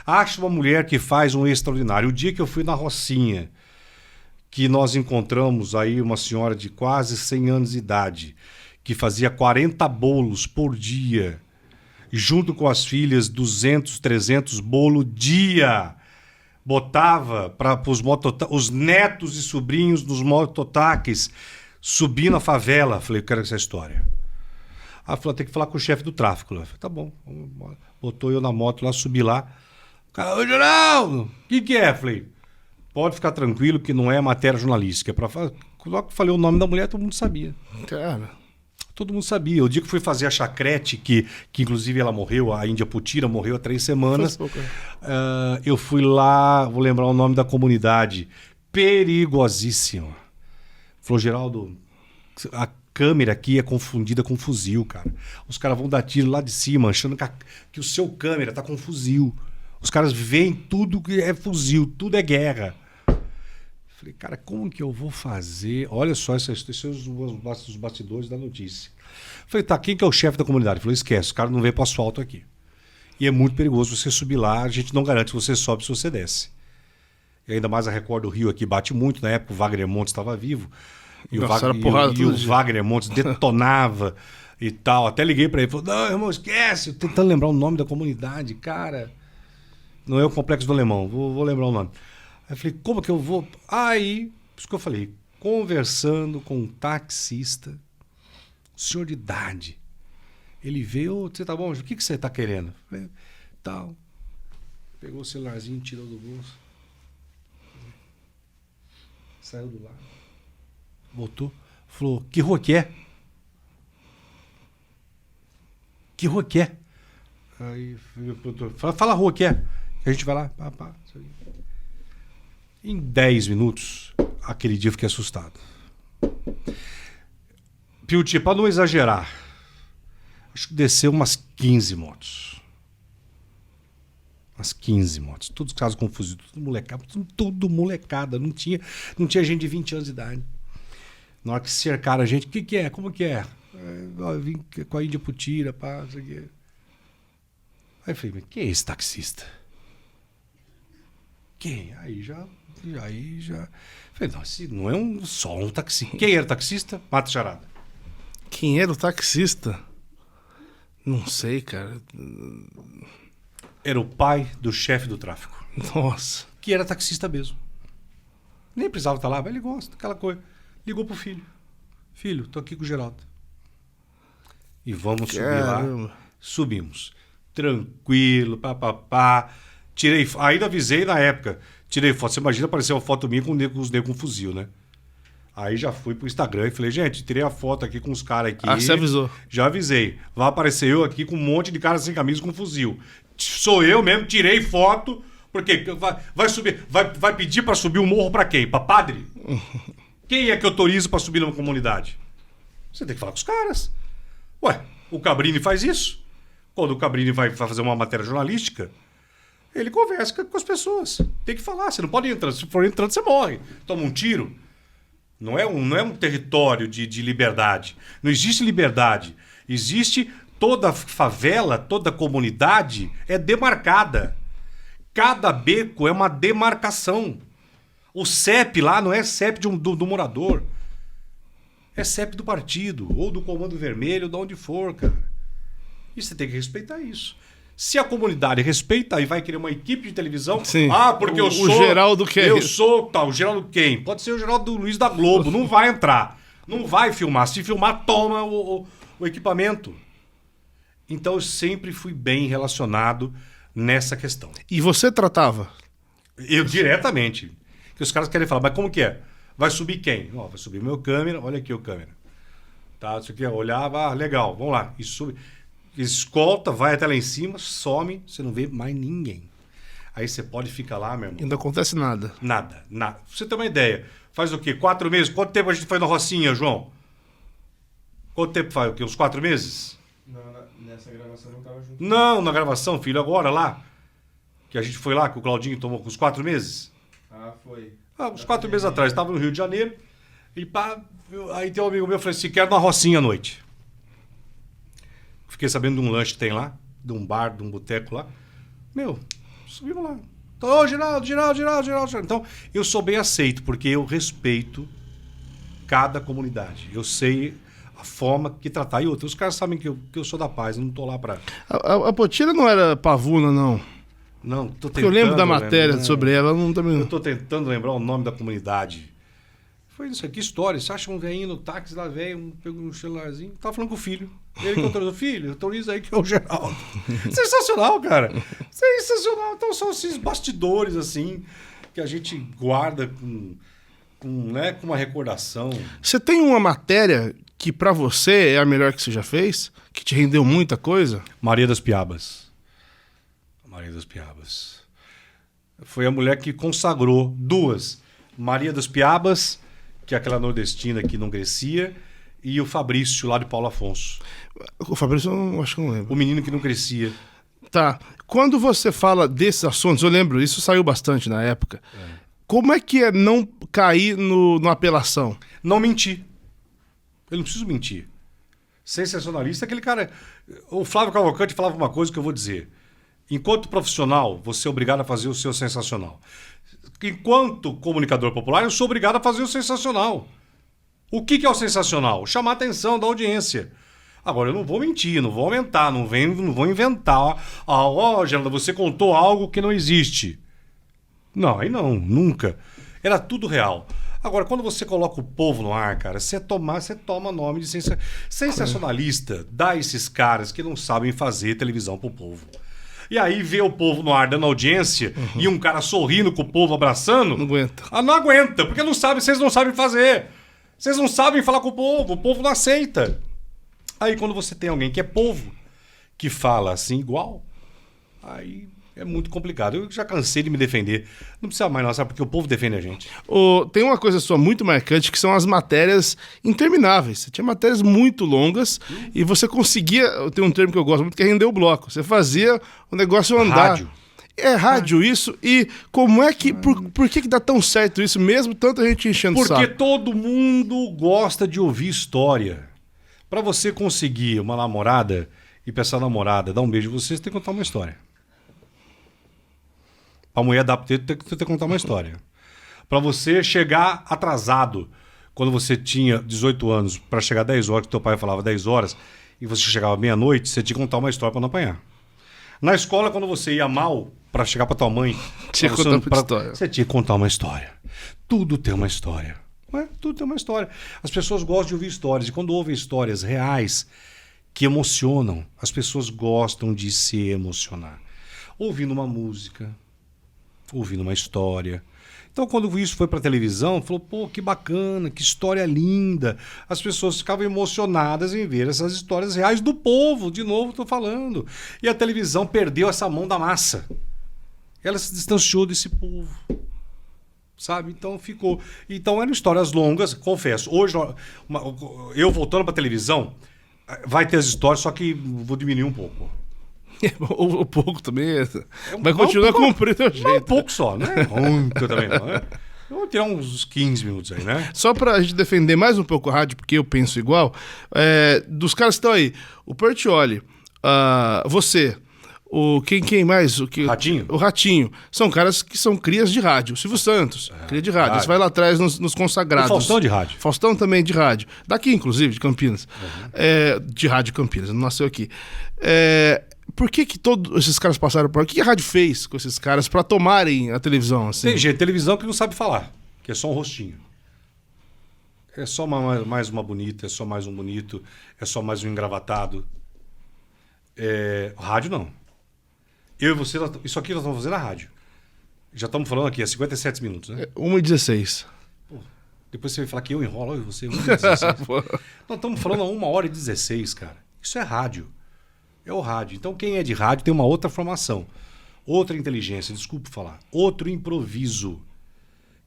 Acha uma mulher que faz um extraordinário. O dia que eu fui na Rocinha, que nós encontramos aí uma senhora de quase 100 anos de idade, que fazia 40 bolos por dia, junto com as filhas, 200, 300 bolos dia. Botava para os netos e sobrinhos dos mototáxis subir na favela. Falei, eu quero essa história. Ela falou, tem que falar com o chefe do tráfico. Eu falei, tá bom. Botou eu na moto lá, subi lá. O cara, ô Geraldo, o que é? Eu falei, pode ficar tranquilo que não é matéria jornalística. Logo que eu falei o nome da mulher, todo mundo sabia. Cara, todo mundo sabia. O dia que fui fazer a chacrete, que inclusive ela morreu, a Índia Putira morreu há 3 semanas. Eu fui lá, vou lembrar o nome da comunidade. Perigosíssima. Falou, Geraldo, a câmera aqui é confundida com fuzil, cara. Os caras vão dar tiro lá de cima, achando que o seu câmera tá com fuzil. Os caras veem tudo que é fuzil, tudo é guerra. Falei, cara, como que eu vou fazer? Olha só, esses são os bastidores da notícia. Falei, tá, quem que é o chefe da comunidade? Falei, esquece, o cara não veio pro asfalto aqui. E é muito perigoso você subir lá, a gente não garante que você sobe se você desce. E ainda mais a Record do Rio aqui bate muito, na época o Wagner Montes estava vivo. E o Wagner Montes detonava e tal. Até liguei para ele, falou, não, irmão, esquece. Eu tentando lembrar o nome da comunidade, cara. Não é o Complexo do Alemão, vou lembrar o nome. Aí eu falei, como que eu vou? Aí, por isso que eu falei, conversando com um taxista, um senhor de idade. Ele veio, você tá bom? O que você tá querendo? Eu falei, tal. Pegou o celularzinho, tirou do bolso. Saiu do lado. Voltou. Falou, que rua que é? Que rua que é? Aí o produtor, fala a rua que é. A gente vai lá. Pá. Em 10 minutos, aquele dia eu fiquei assustado. Piuti, para não exagerar, acho que desceu umas 15 motos. Umas 15 motos. Todos casos confusos, tudo molecada. Não tinha gente de 20 anos de idade. Na hora que cercaram a gente, o que é? Como que é? Eu vim com a Índia Putira, pá, isso aqui. Aí eu falei, mas quem é esse taxista? Quem? Aí já. Falei, não, esse não é só um taxista. Quem era o taxista? Mata charada. Quem era o taxista? Não sei, cara. Era o pai do chefe do tráfico. Nossa. Que era taxista mesmo. Nem precisava estar lá, mas ele gosta, aquela coisa. Ligou pro filho. Filho, tô aqui com o Geraldo. E vamos subir lá. Subimos. Tranquilo, papapá. Tirei, ainda avisei na época. Tirei foto. Você imagina aparecer uma foto minha com os negros com fuzil, né? Aí já fui pro Instagram e falei, gente, tirei a foto aqui com os caras aqui. Ah, você avisou? Já avisei. Vai aparecer eu aqui com um monte de caras sem camisa com fuzil. Sou eu mesmo, tirei foto. Porque vai subir, vai pedir pra subir o morro pra quem? Pra padre? Quem é que autoriza pra subir numa comunidade? Você tem que falar com os caras. Ué, o Cabrini faz isso. Quando o Cabrini vai fazer uma matéria jornalística, ele conversa com as pessoas. Tem que falar, você não pode entrar. Se for entrando, você morre. Toma um tiro. Não é um território de liberdade. Não existe liberdade. Existe toda favela, toda comunidade é demarcada. Cada beco é uma demarcação. O CEP lá não é CEP do morador. É CEP do partido, ou do Comando Vermelho, de onde for, cara. E você tem que respeitar isso. Se a comunidade respeita e vai querer uma equipe de televisão, Sim. porque eu sou... O Geraldo quem? Eu sou tal, o Geraldo quem? Pode ser o Geraldo Luiz da Globo, não vai entrar. Não vai filmar. Se filmar, toma o equipamento. Então eu sempre fui bem relacionado nessa questão. E você tratava? Eu diretamente. Que os caras querem falar, mas como que é? Vai subir quem? Ó, vai subir meu câmera, olha aqui o câmera. Tá, isso aqui, olhava, legal, vamos lá. E sube, escolta, vai até lá em cima, some, você não vê mais ninguém. Aí você pode ficar lá, meu irmão. E não acontece nada. Nada. Pra você ter uma ideia, faz o quê? 4 meses? Quanto tempo a gente foi na Rocinha, João? Quanto tempo faz? O quê? Uns 4 meses? Não, nessa gravação eu não tava junto. Não, na gravação, filho, agora lá. Que a gente foi lá, que o Claudinho tomou com os 4 meses. Foi. Uns 4 meses atrás, estava no Rio de Janeiro. E pá, aí tem um amigo meu, falei assim, quero na Rocinha à noite. Fiquei sabendo de um lanche que tem lá, de um bar, de um boteco lá. Meu, subimos lá. Ô, Geraldo. Então, eu sou bem aceito, porque eu respeito cada comunidade. Eu sei a forma que tratar. E outra, os caras sabem que eu sou da paz, eu não tô lá pra... A Potira não era pavuna, não. Não, tô tentando... Porque eu lembro da matéria sobre ela, não também. Eu tô tentando lembrar o nome da comunidade. Foi isso aqui, história. Você acha um velhinho no táxi lá, velho, pegou um celularzinho, tava falando com o filho. Ele que autoriza o filho, autoriza aí que é o Geraldo. Sensacional, cara. Sensacional. Então são esses bastidores, assim, que a gente guarda com uma recordação. Você tem uma matéria que pra você é a melhor que você já fez? Que te rendeu muita coisa? Maria das Piabas. Foi a mulher que consagrou duas. Maria das Piabas, que é aquela nordestina que não crescia, e o Fabrício, lá de Paulo Afonso. O Fabrício, eu acho que não lembro. O menino que não crescia. Tá. Quando você fala desses assuntos, eu lembro, isso saiu bastante na época. Como é que é não cair no apelação? Não mentir. Eu não preciso mentir. Sensacionalista é aquele cara... O Flávio Cavalcante falava uma coisa que eu vou dizer. Enquanto profissional, você é obrigado a fazer o seu sensacional. Enquanto comunicador popular, eu sou obrigado a fazer o sensacional. O que é o sensacional? Chamar a atenção da audiência. Agora, eu não vou mentir, não vou aumentar, não vou inventar. Geraldo, você contou algo que não existe. Não, aí não, nunca. Era tudo real. Agora, quando você coloca o povo no ar, cara, você toma nome de sensacionalista. Dá esses caras que não sabem fazer televisão pro povo. E aí vê o povo no ar dando audiência e um cara sorrindo com o povo abraçando. Não aguenta. Não aguenta, porque vocês não sabem fazer. Vocês não sabem falar com o povo não aceita. Aí quando você tem alguém que é povo, que fala assim igual, aí é muito complicado. Eu já cansei de me defender. Não precisa mais não, sabe? Porque o povo defende a gente. Tem uma coisa sua muito marcante, que são as matérias intermináveis. Você tinha matérias muito longas e você conseguia... Tem um termo que eu gosto muito, que é render o bloco. Você fazia o negócio andar. Rádio. É rádio isso. E como é que... Por que dá tão certo isso, mesmo tanta gente enchendo o saco? Porque todo mundo gosta de ouvir história. Para você conseguir uma namorada e pra essa namorada dar um beijo em você tem que contar uma história. A mulher dá pra tem que contar uma história. Para você chegar atrasado, quando você tinha 18 anos, para chegar 10 horas, que teu pai falava 10 horas, e você chegava meia-noite, você tinha que contar uma história para não apanhar. Na escola, quando você ia mal, para chegar para tua mãe, tinha que contar uma história. Você tinha que contar uma história. Tudo tem uma história. Tudo tem uma história. As pessoas gostam de ouvir histórias, e quando ouvem histórias reais que emocionam, as pessoas gostam de se emocionar. Ouvindo uma música, ouvindo uma história. Então, quando isso foi para televisão, falou, pô, que bacana, que história linda. As pessoas ficavam emocionadas em ver essas histórias reais do povo, de novo estou falando. E a televisão perdeu essa mão da massa. Ela se distanciou desse povo. Sabe? Então ficou. Então eram histórias longas, confesso. Hoje, eu voltando para televisão, vai ter as histórias, só que vou diminuir um pouco. O pouco também vai continuar cumprindo o jeito. Não, um pouco só, né? Muito também não, né? Eu vou tirar uns 15 minutos aí, né? Só pra gente defender mais um pouco a rádio, porque eu penso igual, dos caras que estão aí, o Portioli, você, quem mais? Ratinho? O Ratinho. São caras que são crias de rádio. O Silvio Santos, cria de rádio. Você vai lá atrás nos consagrados. O Faustão de rádio. Faustão também de rádio. Daqui, inclusive, de Campinas. De rádio Campinas, não nasceu aqui. Por que todos esses caras passaram por... O que a rádio fez com esses caras pra tomarem a televisão, assim? Tem gente, televisão que não sabe falar, que é só um rostinho. É só mais uma bonita, é só mais um bonito, é só mais um engravatado. Rádio não. Eu e você, isso aqui nós estamos fazendo na rádio. Já estamos falando aqui há 57 minutos, né? 1h16. Depois você vai falar que eu enrolo, eu e você. 1h16. Nós estamos falando a 1h16, cara. Isso é rádio. É o rádio. Então quem é de rádio tem uma outra formação. Outra inteligência, desculpe falar. Outro improviso.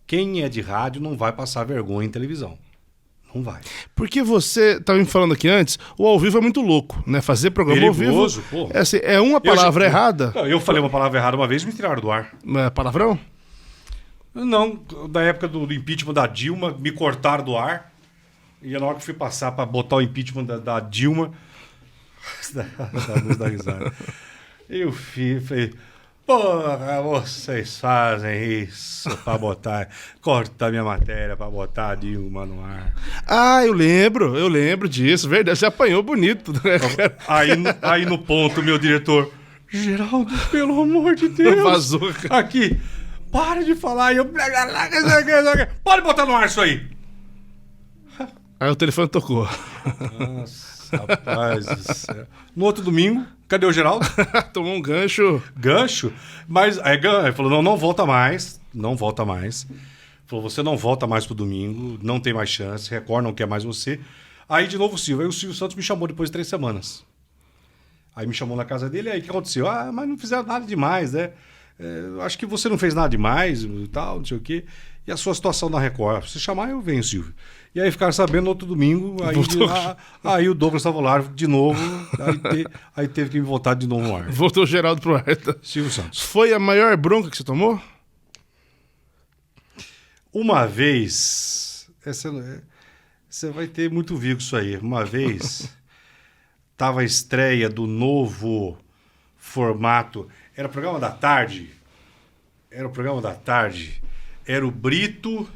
Quem é de rádio não vai passar vergonha em televisão. Não vai. Porque você estava me falando aqui antes, o ao vivo é muito louco, né? Fazer programa perigoso, ao vivo. porra. Assim, é uma palavra errada. Não, eu falei uma palavra errada uma vez e me tiraram do ar. É palavrão? Não, da época do impeachment da Dilma, me cortaram do ar. E na hora que fui passar para botar o impeachment da Dilma, da risada. Eu falei, porra, vocês fazem isso para cortar minha matéria para botar a Dilma no ar. Ah, eu lembro disso, verdade. Você apanhou bonito, né, cara? Aí no ponto, meu diretor, Geraldo, pelo amor de Deus. Vazou, cara. Aqui, para de falar. E eu, pode botar no ar isso aí. Aí o telefone tocou. Nossa, rapaz do céu. No outro domingo, cadê o Geraldo? Tomou um gancho. Gancho? Mas aí ele falou, não volta mais. Não volta mais. Falou, você não volta mais pro domingo, não tem mais chance, Record não quer mais você. Aí de novo o Silvio. Aí o Silvio Santos me chamou depois de 3 semanas. Aí me chamou na casa dele, aí o que aconteceu? Ah, mas não fizeram nada demais, né? Acho que você não fez nada demais e tal, não sei o quê. E a sua situação na Record? Se chamar, eu venho, Silvio. E aí ficaram sabendo no outro domingo, aí o Douglas estava lá de novo, aí teve que me voltar de novo no ar. Voltou o Geraldo pro ar. Silvio Santos. Foi a maior bronca que você tomou? Uma vez, você vai ter muito vivo isso aí. Uma vez, tava a estreia do novo formato. Era o programa da tarde. Era o Brito.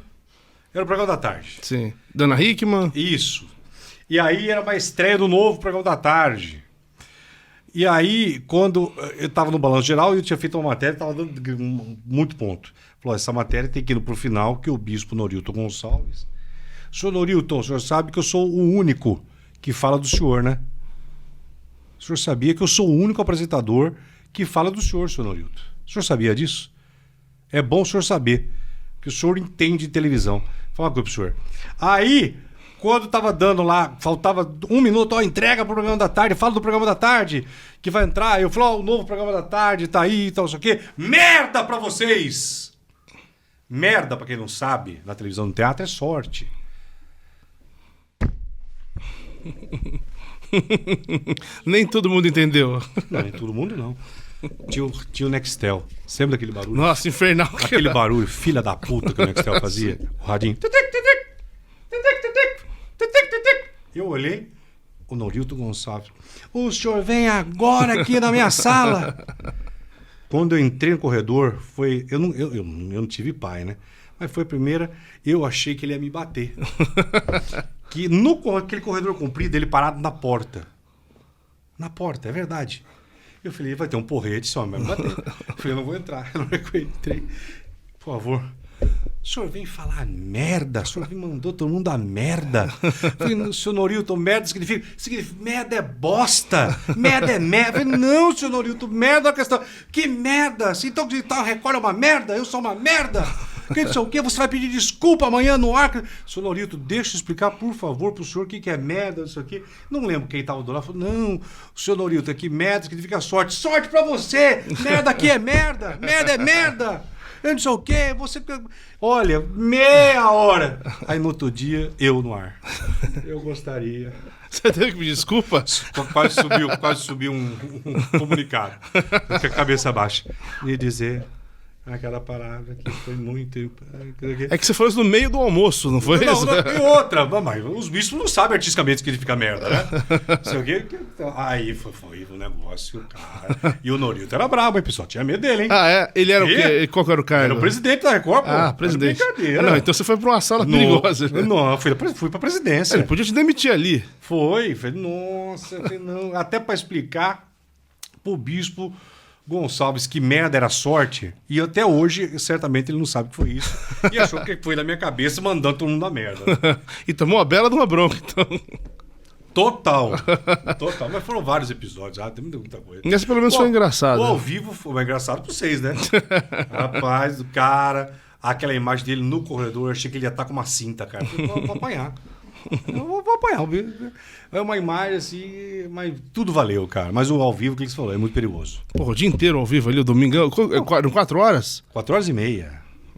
Era o programa da tarde. Sim. Dana Hickman. Isso. E aí era uma estreia do novo programa da tarde. E aí, quando eu estava no Balanço Geral, eu tinha feito uma matéria, estava dando muito ponto. Falou, essa matéria tem que ir pro final, que o bispo Norilton Gonçalves... Senhor Norilton, o senhor sabe que eu sou o único que fala do senhor, né? O senhor sabia que eu sou o único apresentador que fala do senhor Norilton? O senhor sabia disso? É bom o senhor saber, que o senhor entende de televisão. Fala uma coisa pro senhor. Aí, quando tava dando lá, faltava 1 minuto, entrega pro programa da tarde, fala do programa da tarde, que vai entrar. Eu falo, o novo programa da tarde tá aí e tal, não sei o quê. Merda pra vocês! Merda, pra quem não sabe, na televisão no teatro é sorte. Nem todo mundo entendeu. Não, nem todo mundo não. Tinha o Nextel. Você lembra daquele barulho? Nossa, infernal. Aquele barulho, filha da puta, que o Nextel fazia. O radinho. Eu olhei, o Norilton Gonçalves. O senhor vem agora aqui na minha sala. Quando eu entrei no corredor, foi. Eu não tive pai, né? Mas foi a primeira, eu achei que ele ia me bater. Que aquele corredor comprido, ele parado na porta. Na porta, é verdade. Eu falei, vai ter um porrete, só vai me bater. Eu falei, eu não vou entrar. Na hora que eu entrei, por favor. O senhor vem falar merda? O senhor me mandou todo mundo a merda? Eu falei, senhor Norilton, merda significa merda é bosta. Merda é merda. Eu falei, não, senhor Norilton, merda é uma questão. Que merda? Se então a Record é uma merda, eu sou uma merda. Que não sei o quê, você vai pedir desculpa amanhã no ar. Senhor Norilton, deixa eu explicar, por favor, pro senhor o que é merda, não sei o quê. Não lembro quem estava do lado. Falou, não, senhor Norilton, aqui merda significa sorte. Sorte pra você! Merda aqui é merda! Merda é merda! Eu não sei o quê, você... Olha, meia hora. Aí no outro dia, eu no ar. Eu gostaria... Você teve que pedir desculpa? Quase subiu um comunicado. Com a cabeça baixa. E dizer... aquela palavra que foi muito... É que você falou isso no meio do almoço, não foi isso? Não, e outra, mas os bispos não sabem artisticamente que significa merda, né? Aí foi o negócio, cara. E o Norilton era brabo, hein, pessoal? Tinha medo dele, hein? Ah, é? Ele era o quê? Qual que era o cargo? Era o presidente da Record, pô. Ah, presidente. Brincadeira. Não, então você foi pra uma sala perigosa. Não, fui pra presidência. Ele podia te demitir ali. Falei, nossa, não. Até pra explicar pro Bispo Gonçalves que merda era sorte. E até hoje, certamente, ele não sabe o que foi isso. E achou que foi na minha cabeça mandando todo mundo na merda. E tomou uma bela de uma bronca, então. Total. Mas foram vários episódios. Tem muita coisa. Esse pelo menos foi engraçado. O ao vivo foi engraçado pra vocês, né? Rapaz, o cara, aquela imagem dele no corredor, eu achei que ele ia estar com uma cinta, cara. Eu vou apanhar. Eu vou apanhar. É uma imagem assim, mas tudo valeu, cara. Mas o ao vivo, o que você falou? É muito perigoso. Porra, o dia inteiro ao vivo ali, o domingão. 4 horas? 4h30.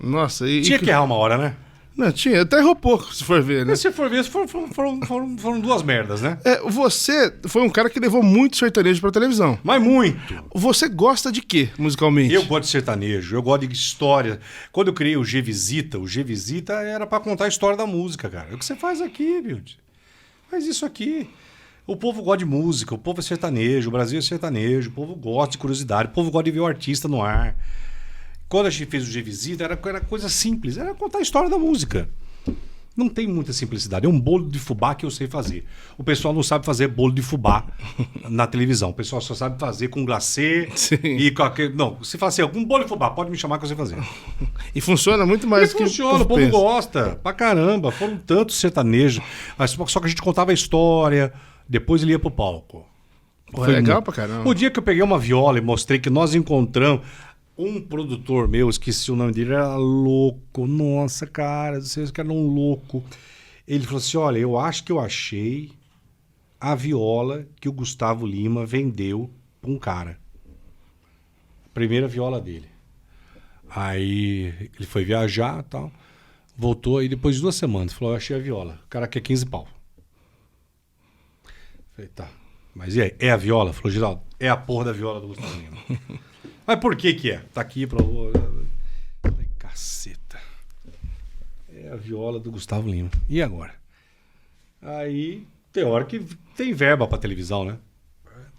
Nossa, Tinha que errar uma hora, né? Não, tinha. Até errou pouco, se for ver, né? Mas se for ver, foram duas merdas, né? Você foi um cara que levou muito sertanejo pra televisão. Mas muito. Você gosta de quê, musicalmente? Eu gosto de sertanejo, eu gosto de história. Quando eu criei o G Visita era pra contar a história da música, cara. É o que você faz aqui, viu? Faz isso aqui. O povo gosta de música, o povo é sertanejo, o Brasil é sertanejo, o povo gosta de curiosidade, o povo gosta de ver o artista no ar. Quando a gente fez o G Visita, era coisa simples, era contar a história da música. Não tem muita simplicidade. É um bolo de fubá que eu sei fazer. O pessoal não sabe fazer bolo de fubá na televisão. O pessoal só sabe fazer com glacê. Sim. E com aquele... Não, se fala assim, algum bolo de fubá, pode me chamar que eu sei fazer. E funciona muito mais E funciona, o povo pensa. gosta. Pra caramba. Foram tantos sertanejos. Só que a gente contava a história, depois ele ia pro palco. Pô, é legal pra caramba. O dia que eu peguei uma viola e mostrei que nós encontramos um produtor meu, esqueci o nome dele, era louco. Nossa, cara, vocês que eram louco. Ele falou assim, olha, eu acho que eu achei a viola que o Gustavo Lima vendeu pra um cara. A primeira viola dele. Aí ele foi viajar e tal, voltou e depois de 2 semanas falou, eu achei a viola. O cara quer 15 pau. Falei, tá. Mas e aí? É a viola? Falou, Geraldo, é a porra da viola do Gustavo Lima. Mas por que que é? Tá aqui pra... Falei, caceta. É a viola do Gustavo Lima. E agora? Aí, tem hora que tem verba pra televisão, né?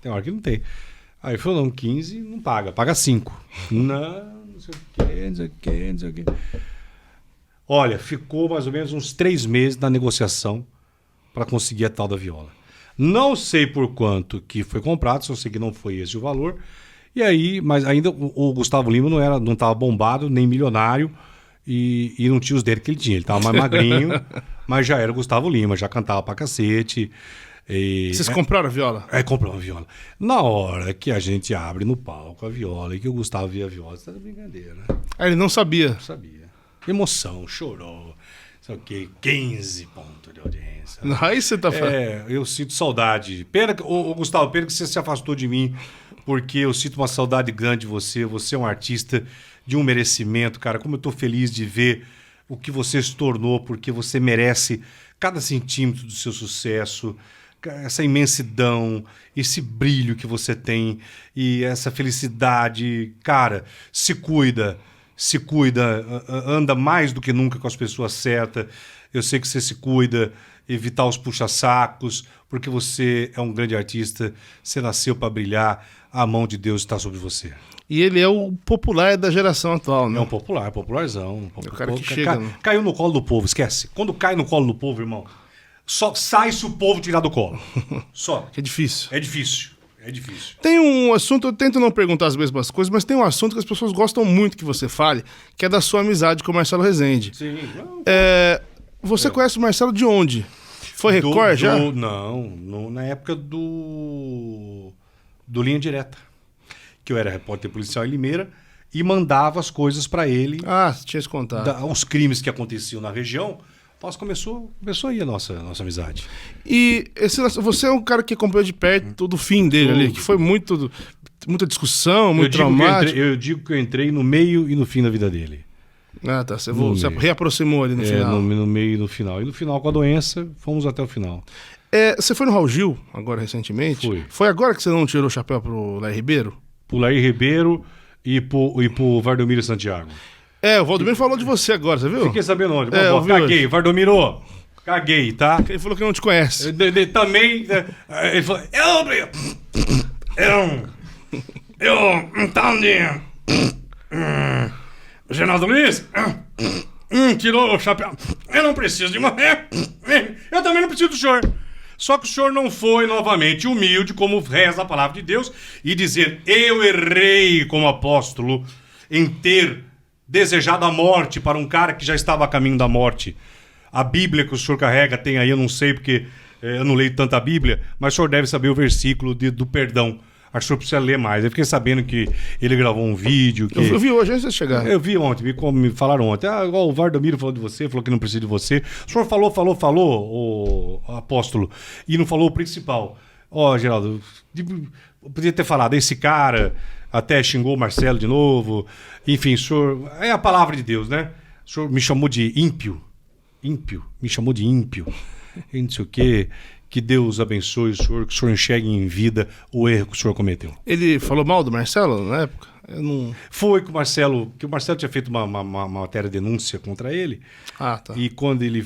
Tem hora que não tem. Aí falou, não, 15 não paga, paga 5. Não sei o quê, não sei o quê, não sei o quê. Olha, ficou mais ou menos uns 3 meses na negociação pra conseguir a tal da viola. Não sei por quanto que foi comprado, só sei que não foi esse o valor. E aí, mas ainda o Gustavo Lima não estava bombado, nem milionário, e não tinha os dedos que ele tinha. Ele estava mais magrinho, mas já era o Gustavo Lima, já cantava pra cacete. Vocês compraram a viola? Comprou uma viola. Na hora que a gente abre no palco a viola e que o Gustavo via a viola, você tá de brincadeira, né? Ah, ele não sabia. Não sabia. Emoção, chorou. Sei o quê, 15 pontos de audiência. Aí você tá falando. Eu sinto saudade. Pena que, Gustavo, pena que você se afastou de mim, porque eu sinto uma saudade grande de você. Você é um artista de um merecimento, cara. Como eu tô feliz de ver o que você se tornou, porque você merece cada centímetro do seu sucesso, essa imensidão, esse brilho que você tem e essa felicidade. Cara, se cuida, anda mais do que nunca com as pessoas certas. Eu sei que você se cuida, evitar os puxa-sacos, porque você é um grande artista, você nasceu para brilhar, a mão de Deus está sobre você. E ele é o popular da geração atual, né? É um popularzão. É o cara que chega, né? Caiu no colo do povo, esquece. Quando cai no colo do povo, irmão, só sai se o povo tirar do colo. Só. É difícil. É difícil. Tem um assunto, eu tento não perguntar as mesmas coisas, mas tem um assunto que as pessoas gostam muito que você fale, que é da sua amizade com o Marcelo Rezende. Sim. Você conhece o Marcelo de onde? Foi Record já? Não, na época do Linha Direta. Que eu era repórter policial em Limeira e mandava as coisas para ele. Ah, você tinha esse contato. Os crimes que aconteciam na região. Nossa, começou aí a nossa amizade. E você é um cara que acompanhou de perto do fim dele ali, que foi muita discussão, muito traumático. Eu digo que eu entrei no meio e no fim da vida dele. Ah, tá. Você reaproximou ali no final. No meio e no final. E no final, com a doença, fomos até o final. Você foi no Raul Gil, agora recentemente? Fui. Foi agora que você não tirou o chapéu pro Laí Ribeiro? Pro Laí Ribeiro e pro Valdomiro Santiago. O Valdomiro falou de você agora, você viu? Fiquei sabendo onde. Caguei, hoje. Valdomiro. Caguei, tá? Ele falou que não te conhece. Também. Ele falou. Genaldo Luiz. Tirou o chapéu. Eu não preciso de morrer. Eu também não preciso do senhor. Só que o senhor não foi novamente humilde, como reza a palavra de Deus, e dizer, eu errei como apóstolo em ter desejado a morte para um cara que já estava a caminho da morte. A Bíblia que o senhor carrega tem aí, eu não sei porque eu não leio tanta Bíblia, mas o senhor deve saber o versículo do perdão. Acho que o senhor precisa ler mais. Eu fiquei sabendo que ele gravou um vídeo. Que... Eu vi hoje antes de chegar. Eu vi ontem, me falaram ontem. Igual o Vardomiro falou de você, falou que não precisa de você. O senhor falou, o apóstolo, e não falou o principal. Geraldo, podia ter falado, esse cara até xingou o Marcelo de novo. Enfim, o senhor... É a palavra de Deus, né? O senhor me chamou de ímpio. Me chamou de ímpio. E não sei o quê. Que Deus abençoe o senhor, que o senhor enxergue em vida o erro que o senhor cometeu. Ele falou mal do Marcelo na época? Foi que o Marcelo tinha feito uma matéria denúncia contra ele. Ah, tá. E quando ele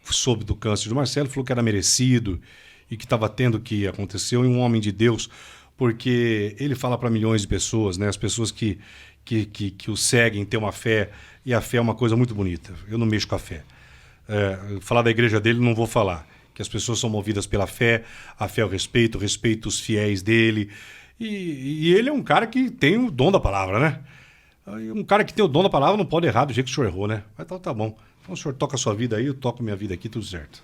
soube do câncer do Marcelo, falou que era merecido e que estava tendo o que aconteceu em um homem de Deus, porque ele fala para milhões de pessoas, né? As pessoas que o seguem têm uma fé, e a fé é uma coisa muito bonita. Eu não mexo com a fé. Falar da igreja dele não vou falar. Que as pessoas são movidas pela fé, a fé é o respeito os fiéis dele. E ele é um cara que tem o dom da palavra, né? Um cara que tem o dom da palavra não pode errar do jeito que o senhor errou, né? Mas então tá bom. Então o senhor toca a sua vida aí, eu toco minha vida aqui, tudo certo.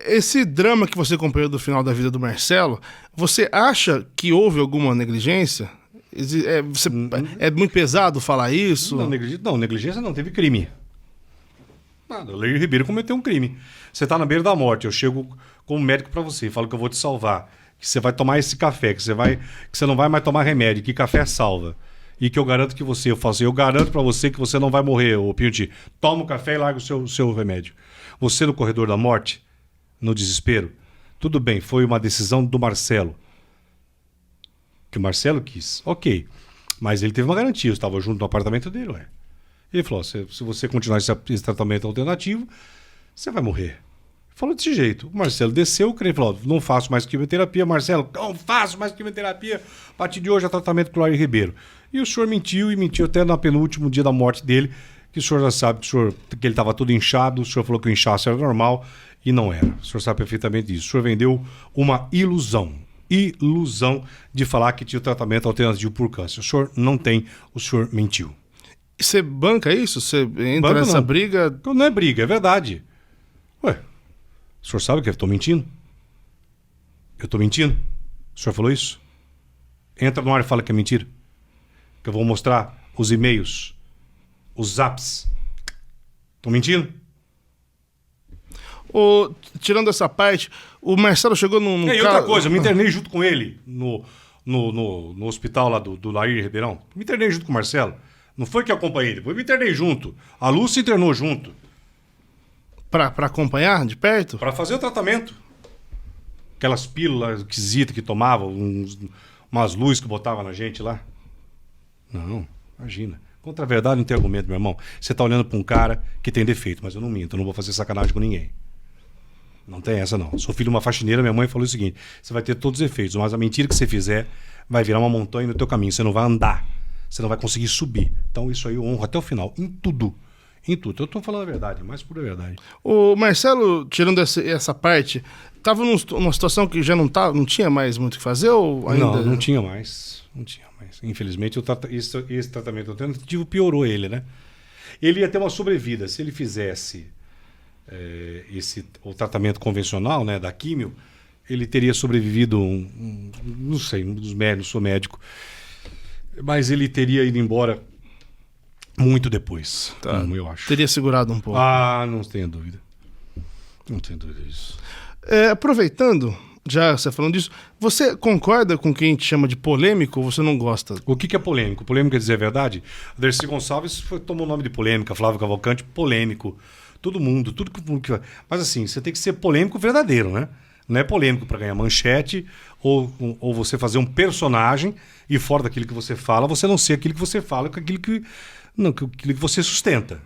Esse drama que você acompanhou do final da vida do Marcelo, você acha que houve alguma negligência? É muito pesado falar isso? Não, negligência não, teve crime. Nada, o Lair Ribeiro cometeu um crime. Você tá na beira da morte, eu chego como médico para você, falo que eu vou te salvar, que você vai tomar esse café, que você não vai mais tomar remédio, que café salva. E que eu garanto que você, eu garanto para você que você não vai morrer, ô Pinti. Toma o café e larga o seu remédio. Você no corredor da morte, no desespero, tudo bem, foi uma decisão do Marcelo. Que o Marcelo quis, ok. Mas ele teve uma garantia, eu estava junto no apartamento dele, ué. Ele falou, se você continuar esse tratamento alternativo, você vai morrer. Falou desse jeito. O Marcelo desceu, ele falou, não faço mais quimioterapia. Marcelo, não faço mais quimioterapia. A partir de hoje é tratamento com o Lair Ribeiro. E o senhor mentiu, e mentiu até no penúltimo dia da morte dele, que o senhor já sabe que ele estava todo inchado, o senhor falou que o inchaço era normal, e não era. O senhor sabe perfeitamente disso. O senhor vendeu uma ilusão de falar que tinha o tratamento alternativo por câncer. O senhor não tem, o senhor mentiu. Você banca isso? Você entra nessa briga? Não é briga, é verdade. Ué, o senhor sabe que eu estou mentindo? Eu estou mentindo? O senhor falou isso? Entra no ar e fala que é mentira. Que eu vou mostrar os e-mails, os zaps. Estou mentindo? Tirando essa parte, o Marcelo chegou num E outra coisa, eu me internei junto com ele no hospital lá do Lair Ribeirão. Me internei junto com o Marcelo. Não foi que eu acompanhei, depois me internei junto. A Lu se internou junto. Pra acompanhar de perto? Pra fazer o tratamento. Aquelas pílulas esquisitas que tomava, umas luzes que botava na gente lá. Não, imagina. Contra a verdade não tem argumento, meu irmão. Você tá olhando pra um cara que tem defeito, mas eu não minto, eu não vou fazer sacanagem com ninguém. Não tem essa, não. Sou filho de uma faxineira, minha mãe falou o seguinte, você vai ter todos os efeitos, mas a mentira que você fizer vai virar uma montanha no teu caminho, você não vai andar. Você não vai conseguir subir. Então isso aí eu honro até o final. Em tudo. Eu tô falando a verdade, mais pura verdade. O Marcelo, tirando essa parte, tava numa situação que já não tinha mais muito o que fazer? Ou ainda... Não tinha mais. Infelizmente, esse tratamento alternativo piorou ele, né? Ele ia ter uma sobrevida. Se ele fizesse o tratamento convencional, né, da químio, ele teria sobrevivido não sei, um dos médicos, sou médico. Mas ele teria ido embora muito depois, eu acho. Teria segurado um pouco. Não tenho dúvida. Não tenho dúvida disso. Aproveitando, já você falando disso, você concorda com quem te chama de polêmico ou você não gosta? O que é polêmico? Polêmico quer dizer a verdade? Dercy Gonçalves tomou o nome de polêmica, Flávio Cavalcante, polêmico. Todo mundo, tudo que... Mas assim, você tem que ser polêmico verdadeiro, né? Não é polêmico para ganhar manchete ou você fazer um personagem e fora daquilo que você fala, você não ser aquilo que você fala com aquilo que você sustenta.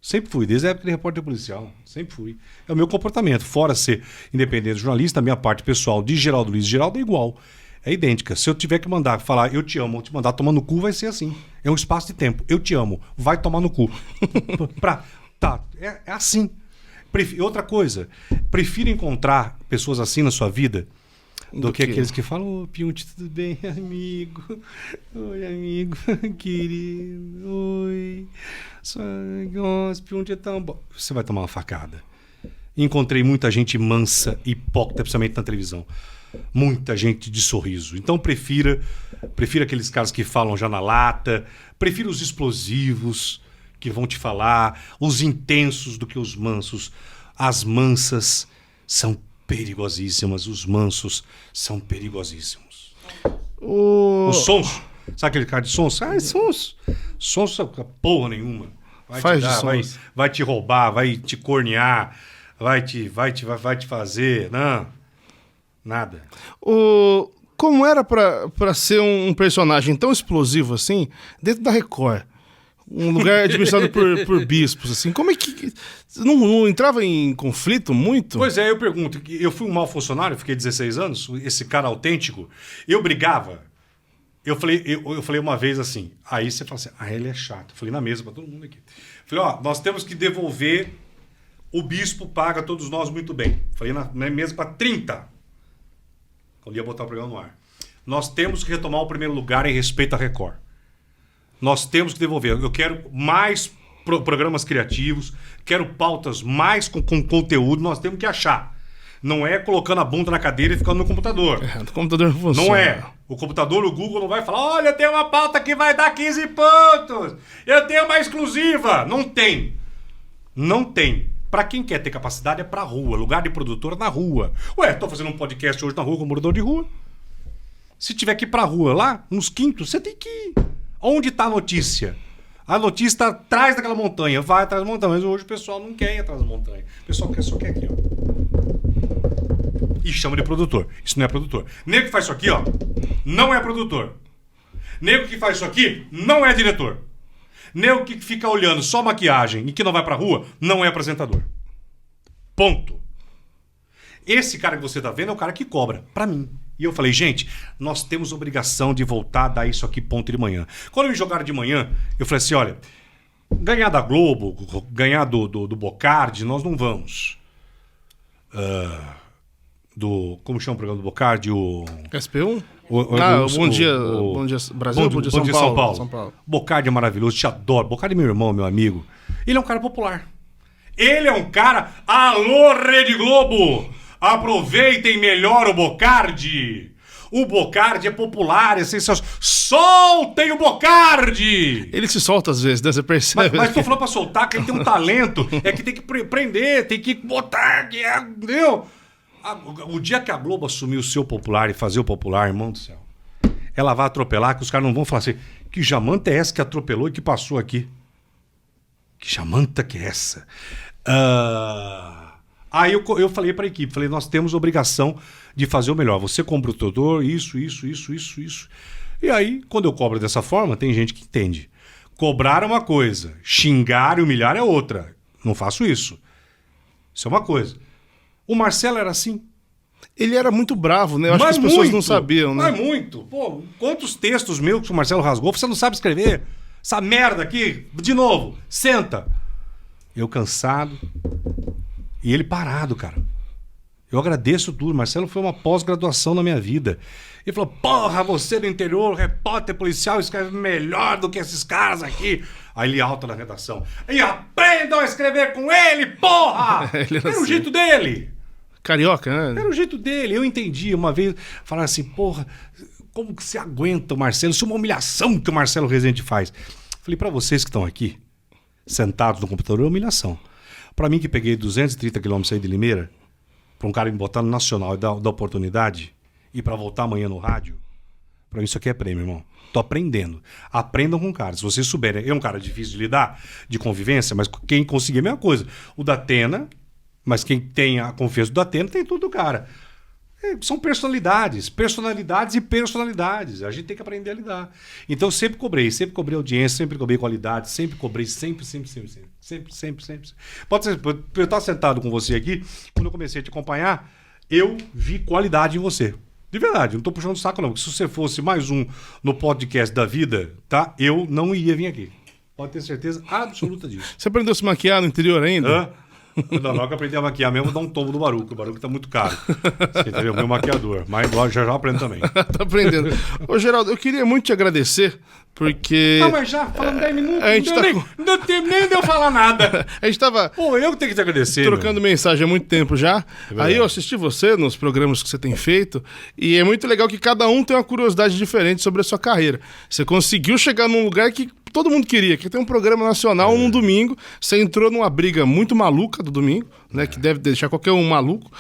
Sempre fui, desde a época de repórter policial. Sempre fui. É o meu comportamento. Fora ser independente jornalista, a minha parte pessoal de Geraldo Luiz e Geraldo é igual. É idêntica. Se eu tiver que falar eu te amo, ou te mandar tomar no cu, vai ser assim. É um espaço de tempo. Eu te amo. Vai tomar no cu. É assim. Outra coisa, prefiro encontrar pessoas assim na sua vida do que aqueles que falam, ô, Piunte, tudo bem, amigo? Oi, amigo, querido, oi. Nossa, Piunte é tão bom. Você vai tomar uma facada. Encontrei muita gente mansa, hipócrita, principalmente na televisão. Muita gente de sorriso. Então prefiro aqueles caras que falam já na lata, prefiro os explosivos que vão te falar, os intensos do que os mansos. As mansas são perigosíssimas, os mansos são perigosíssimos. O sonso, sabe aquele cara de sonso? Ah, é sonso. Sonso é porra nenhuma. Vai te roubar, vai te cornear, vai te fazer. Não, nada. Como era pra ser um personagem tão explosivo assim, dentro da Record? Um lugar administrado por bispos, assim. Como é que... Não entrava em conflito muito? Pois é, eu pergunto. Eu fui um mau funcionário, fiquei 16 anos, esse cara autêntico. Eu brigava. Eu falei uma vez assim, aí você fala assim, ele é chato. Eu falei na mesa pra todo mundo aqui. Falei, nós temos que devolver, o bispo paga todos nós muito bem. Falei na mesa pra 30. Quando ia botar o programa no ar. Nós temos que retomar o primeiro lugar em respeito à Record. Nós temos que devolver. Eu quero mais programas criativos, quero pautas mais com conteúdo, nós temos que achar. Não é colocando a bunda na cadeira e ficando no computador. O computador não funciona. Não é. O computador, o Google não vai falar, olha, eu tenho uma pauta que vai dar 15 pontos. Eu tenho uma exclusiva. Não tem. Não tem. Pra quem quer ter capacidade é pra rua. Lugar de produtor na rua. Ué, tô fazendo um podcast hoje na rua com morador de rua. Se tiver que ir pra rua lá, nos quintos, você tem que ir. Onde está a notícia? A notícia está atrás daquela montanha. Vai atrás da montanha. Mas hoje o pessoal não quer ir atrás da montanha. O pessoal só quer aqui, ó. E chama de produtor. Isso não é produtor. Nego que faz isso aqui, ó, não é produtor. Nego que faz isso aqui, não é diretor. Nego que fica olhando só maquiagem e que não vai pra rua, não é apresentador. Ponto. Esse cara que você tá vendo é o cara que cobra. Pra mim. E eu falei, gente, nós temos obrigação de voltar a dar isso aqui ponto de manhã. Quando me jogaram de manhã, eu falei assim, olha, ganhar da Globo, ganhar do Bocardi, nós não vamos. Como chama o programa do Bocardi? O SP1? Bom Dia Brasil, Bom Dia São Paulo. Bocardi é maravilhoso, te adoro. Bocardi é meu irmão, meu amigo. Ele é um cara popular. Ele é um cara... Alô, Rede Globo! Aproveitem melhor o Bocardi. O Bocardi é popular, é sensacional. Soltem o Bocardi! Ele se solta às vezes, né? Você percebe. Mas tô falando pra soltar que ele tem um talento. É que tem que prender, tem que botar. Entendeu? O dia que a Globo assumir o seu popular e fazer o popular, irmão do céu, ela vai atropelar, que os caras não vão falar assim, que jamanta é essa que atropelou e que passou aqui? Que jamanta que é essa? Aí eu falei para a equipe, falei, nós temos obrigação de fazer o melhor. Você como produtor, isso. E aí, quando eu cobro dessa forma, tem gente que entende. Cobrar é uma coisa, xingar e humilhar é outra. Não faço isso. Isso é uma coisa. O Marcelo era assim. Ele era muito bravo, né? Eu acho que as pessoas não sabiam, né? Mas muito. Pô, quantos textos meus que o Marcelo rasgou, você não sabe escrever? Essa merda aqui, de novo, senta. Eu cansado... E ele parado, cara. Eu agradeço tudo. Marcelo foi uma pós-graduação na minha vida. Ele falou, porra, você do interior, repórter policial, escreve melhor do que esses caras aqui. Aí ele alta na redação. E aprendam a escrever com ele, porra! Era o jeito dele. Carioca, né? Era o jeito dele. Eu entendi uma vez, falaram assim, porra, como que você aguenta o Marcelo? Isso é uma humilhação que o Marcelo Rezende faz. Falei, pra vocês que estão aqui, sentados no computador, é humilhação. Pra mim que peguei 230 quilômetros saí de Limeira, pra um cara me botar no Nacional e dar oportunidade, e pra voltar amanhã no rádio, pra mim isso aqui é prêmio, irmão. Tô aprendendo. Aprendam com o cara. Se vocês souberem, é um cara difícil de lidar, de convivência, mas quem conseguir é a mesma coisa. O da Atena, mas quem tem a confiança do Atena tem tudo do cara. São personalidades e personalidades. A gente tem que aprender a lidar. Então eu sempre cobrei audiência, sempre cobrei qualidade, sempre cobrei, sempre. Pode ser, eu estar sentado com você aqui, quando eu comecei a te acompanhar, eu vi qualidade em você. De verdade, não tô puxando o saco não, porque se você fosse mais um no podcast da vida, tá? Eu não ia vir aqui. Pode ter certeza absoluta disso. Você aprendeu a se maquiar no interior ainda? Não, que eu aprendi a maquiar mesmo, vou dar um tombo do Baruco. O Baruco tá muito caro. Você entendeu? Meu maquiador. Mas já aprendo também. Tá aprendendo. Ô, Geraldo, eu queria muito te agradecer, porque... Ah, mas já falando 10 minutos, a gente não, tá nem, com- não tem nem de eu falar nada. A gente tava Pô, eu que tenho que te agradecer. trocando mensagem há muito tempo já. verdade. Aí eu assisti você nos programas que você tem feito, e é muito legal que cada um tem uma curiosidade diferente sobre a sua carreira. Você conseguiu chegar num lugar que todo mundo queria, que tem um programa nacional num domingo. Você entrou numa briga muito maluca do domingo, né? Que deve deixar qualquer um maluco.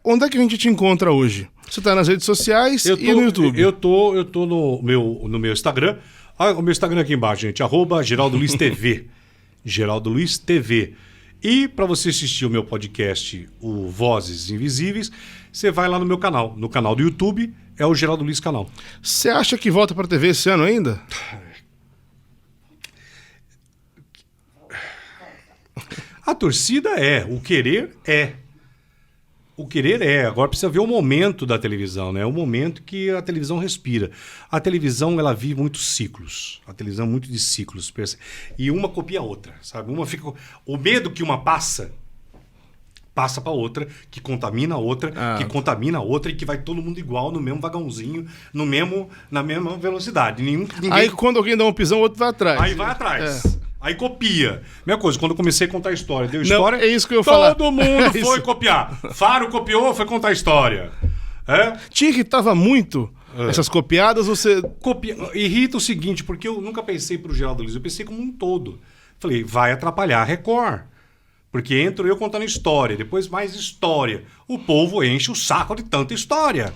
Onde é que a gente te encontra hoje? Você tá nas redes sociais e no YouTube. Eu tô no meu Instagram. Ah, o meu Instagram aqui embaixo, gente. @Geraldo Luiz TV. Geraldo Luiz TV. E para você assistir o meu podcast, o Vozes Invisíveis, você vai lá no meu canal. No canal do YouTube é o Geraldo Luiz Canal. Você acha que volta pra TV esse ano ainda? A torcida é, o querer é. O querer é. Agora precisa ver o momento da televisão, né? O momento que a televisão respira. A televisão, ela vive muitos ciclos. A televisão é muito de ciclos. E uma copia a outra, sabe? Uma fica... O medo que uma passa para outra, que contamina a outra, que contamina a outra e que vai todo mundo igual no mesmo vagãozinho, na mesma velocidade. Ninguém... Aí quando alguém dá um pisão, o outro vai atrás. Aí vai atrás. Aí copia. Mesma coisa, quando eu comecei a contar história, deu Não, história. é isso que eu ia falar. Todo mundo É foi isso. copiar. Faro copiou, foi contar história. Te irritava muito essas copiadas, você... Irrita o seguinte, porque eu nunca pensei pro Geraldo Luiz, eu pensei como um todo. Falei, vai atrapalhar a Record. Porque entro eu contando história, depois mais história. O povo enche o saco de tanta história.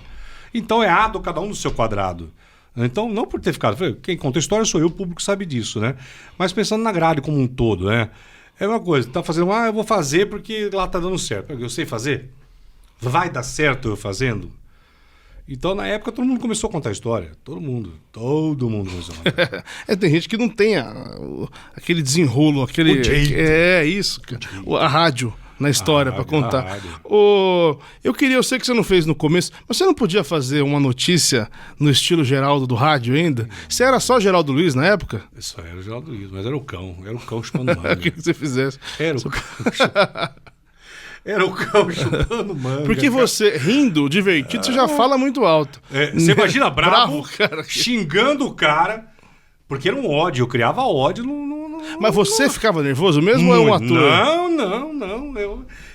Então é cada um no seu quadrado. Então, não por ter ficado... Quem conta história sou eu, o público sabe disso, né? Mas pensando na grade como um todo, né? É uma coisa, tá fazendo... eu vou fazer porque lá tá dando certo. Eu sei fazer? Vai dar certo eu fazendo? Então, na época, todo mundo começou a contar história. Todo mundo começou a contar. Tem gente que não tem aquele desenrolo, aquele... O jeito. É, isso. A rádio na história pra contar. rádio. Eu sei que você não fez no começo, mas você não podia fazer uma notícia no estilo Geraldo do rádio ainda? Você era só Geraldo Luiz na época? Isso aí era o Geraldo Luiz, mas era o cão chupando manga. Eu queria que você fizesse. Era o cão Era o cão chupando manga. Porque você, rindo, divertido, você já fala muito alto. Você imagina bravo, cara. xingando o cara, porque era um ódio, eu criava ódio Mas você ficava nervoso mesmo ou é um ator? Não.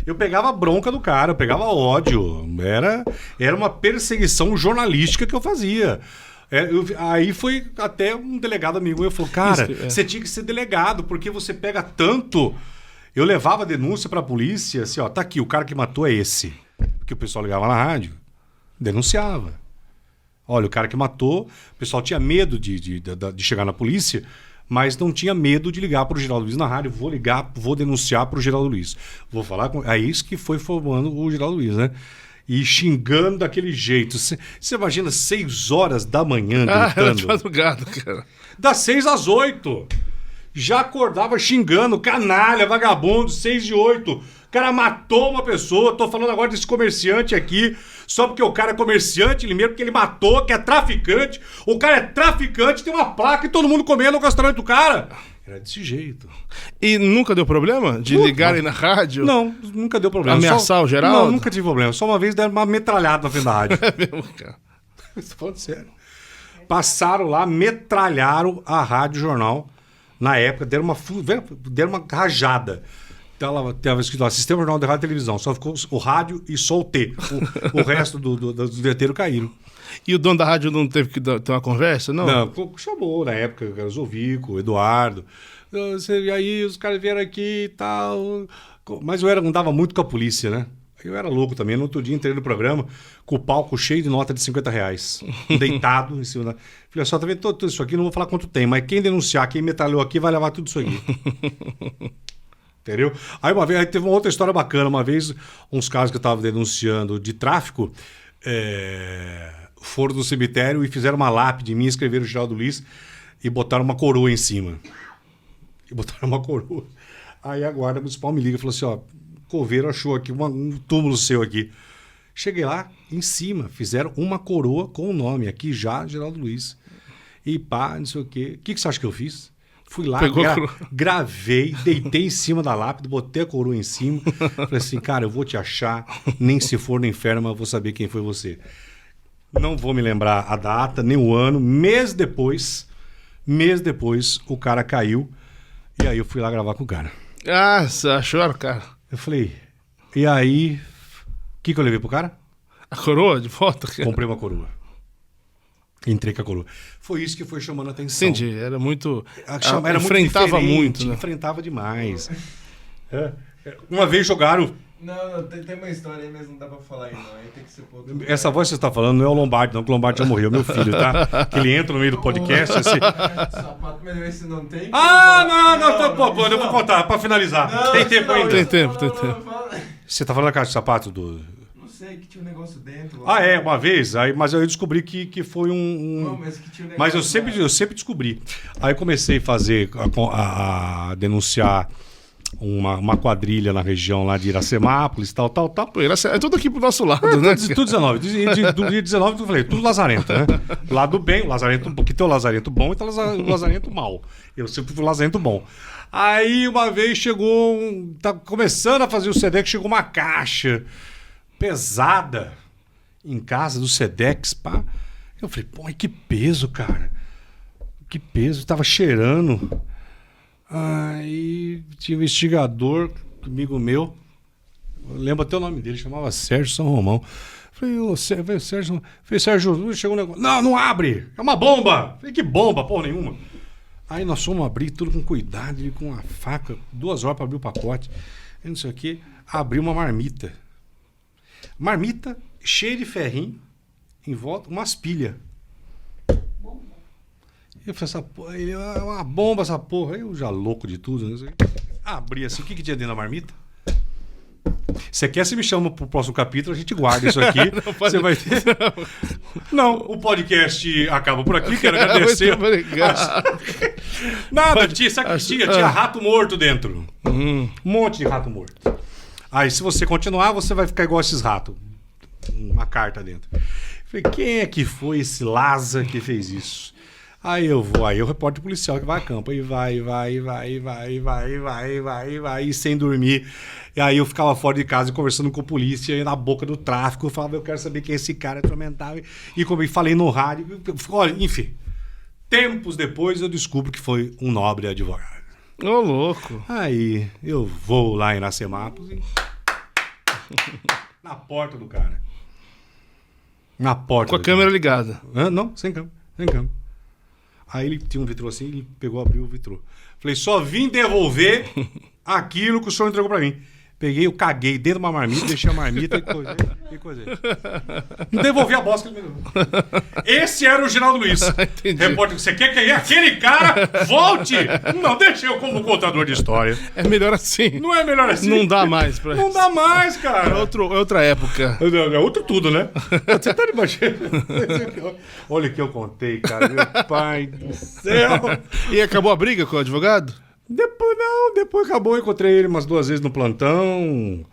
Eu pegava bronca do cara, eu pegava ódio. Era uma perseguição jornalística que eu fazia. Aí foi até um delegado amigo meu falou, cara, você tinha que ser delegado, porque você pega tanto. Eu levava a denúncia pra polícia, assim, ó, tá aqui, o cara que matou é esse. Porque o pessoal ligava na rádio, denunciava. Olha, o cara que matou, o pessoal tinha medo de chegar na polícia, mas não tinha medo de ligar pro Geraldo Luiz na rádio. Vou denunciar pro Geraldo Luiz. Vou falar com... É isso que foi formando o Geraldo Luiz, né? E xingando daquele jeito. Você imagina 6 horas da manhã Era gritando. de madrugada, cara. Das 6 às 8. Já acordava xingando, canalha, vagabundo, 6 e 8. O cara matou uma pessoa. Tô falando agora desse comerciante aqui. Só porque o cara é comerciante, primeiro porque ele matou, que é traficante. O cara é traficante, tem uma placa e todo mundo comendo no restaurante do cara. Era desse jeito. E nunca deu problema de ligarem na rádio? Não, nunca deu problema. Ameaçar o Geraldo? Não, nunca tive problema. Só uma vez deram uma metralhada na frente da rádio. É mesmo, cara. Estou falando sério. Passaram lá, metralharam a Rádio Jornal. Na época, deram uma rajada. Estava escrito lá, Sistema Jornal de Rádio e Televisão. Só ficou o rádio e só o T. O resto dos letreiros caíram. E o dono da rádio não teve que ter uma conversa, não? Não, chamou na época, era o Zovico, o Eduardo. E aí os caras vieram aqui e tal. Mas eu andava muito com a polícia, né? Eu era louco também. No outro dia entrei no programa com o palco cheio de nota de R$50. Deitado em cima da... Falei, só tá vendo tudo isso aqui, não vou falar quanto tem, mas quem denunciar, quem metralhou aqui, vai levar tudo isso aqui. Entendeu? Aí teve uma outra história bacana. Uma vez, uns casos que eu estava denunciando de tráfico foram no cemitério e fizeram uma lápide em mim, escreveram o Geraldo Luiz e botaram uma coroa em cima. Aí a guarda municipal me liga e falou assim, ó, Coveiro achou aqui um túmulo seu aqui. Cheguei lá, em cima, fizeram uma coroa com o nome, aqui já, Geraldo Luiz. E pá, não sei o quê. O que você acha que eu fiz? Fui lá, Pegou a coroa. gravei, deitei em cima da lápide, botei a coroa em cima. Falei assim, cara, eu vou te achar, nem se for no inferno, mas eu vou saber quem foi você. Não vou me lembrar a data, nem o ano. Mês depois, o cara caiu. E aí eu fui lá gravar com o cara. Ah, você achou, cara? Eu falei, e aí, o que eu levei pro cara? A coroa de volta? Cara? Comprei uma coroa. Entrei com a coroa. Foi isso que foi chamando a atenção. Entendi, era muito... Era enfrentava muito, muito, né? Enfrentava demais. Uma vez jogaram... Não, tem uma história aí, mas não dá pra falar aí, não. Aí tem que ser por outro Essa voz que você está falando não é o Lombardi, não, que o Lombardi já morreu, meu filho, tá? Que ele entra no meio do podcast assim... Sapato, mas esse não tem. Pô, eu vou contar, pra finalizar. Não, tem tempo ainda. Tem tempo. Você tá falando da caixa de sapato do... Não sei, que tinha um negócio dentro. Uma vez, mas eu descobri que foi Não, mas que tinha um negócio. Mas eu sempre descobri. Aí comecei a fazer, a denunciar uma quadrilha na região lá de Iracemápolis, tal. Pô, é tudo aqui pro nosso lado, né? Tudo 19. Do dia 19, eu falei, tudo lazarento, né? Lado bem, o lazarento, porque tem o lazarento bom e tem o lazarento mal. Eu sempre fui o lazarento bom. Aí uma vez chegou, tá começando a fazer o SEDEX, chegou uma caixa pesada em casa do SEDEX, pá. Eu falei, pô, que peso, cara. Que peso, tava cheirando. Aí tinha um investigador, amigo meu, eu lembro até o nome dele, chamava Sérgio São Romão. Falei, Sérgio, chegou um negócio. Não abre! É uma bomba! Falei, que bomba, porra nenhuma. Aí nós fomos abrir tudo com cuidado, ele com a faca, 2 horas para abrir o pacote. E não sei o que, abri uma marmita. Marmita cheia de ferrinho, em volta, umas pilhas. Eu falei, essa porra, ele é uma bomba essa porra. Eu já louco de tudo, não sei. Abri assim, o que tinha dentro da marmita? Você quer, você me chama pro próximo capítulo, a gente guarda isso aqui. Você vai ter. Não, o podcast acaba por aqui, quero agradecer. Nada, tinha rato morto dentro. Um monte de rato morto. Aí, se você continuar, você vai ficar igual esses ratos. Uma carta dentro. Falei, quem é que foi esse Laza que fez isso? Aí eu repórter policial que vai a campo, aí vai, e sem dormir. E aí eu ficava fora de casa conversando com a polícia, e na boca do tráfico, eu falava, eu quero saber quem é esse cara, atormentava. E como falei no rádio, olha, enfim. Tempos depois eu descubro que foi um nobre advogado. Ô, louco. Aí eu vou lá em Iracemápolis e... na porta do cara. Na porta. Com a câmera ligada. Não, sem câmera. Aí ele tinha um vitrô assim, ele pegou, abriu o vitrô. Falei, só vim devolver aquilo que o senhor entregou pra mim. Peguei, eu caguei dentro de uma marmita, deixei a marmita e coisei. Não devolvi a bosta que ele me deu. Esse era o Geraldo Luiz. Repórter, você quer que aquele cara volte? Não, deixa eu como contador de história. É melhor assim. Não é melhor assim? Não dá mais pra Não dá mais, cara. É outra época. É outro tudo, né? Você tá de baixo. Olha o que eu contei, cara. Meu pai do céu. E acabou a briga com o advogado? Depois acabou, eu encontrei ele umas 2 vezes no plantão.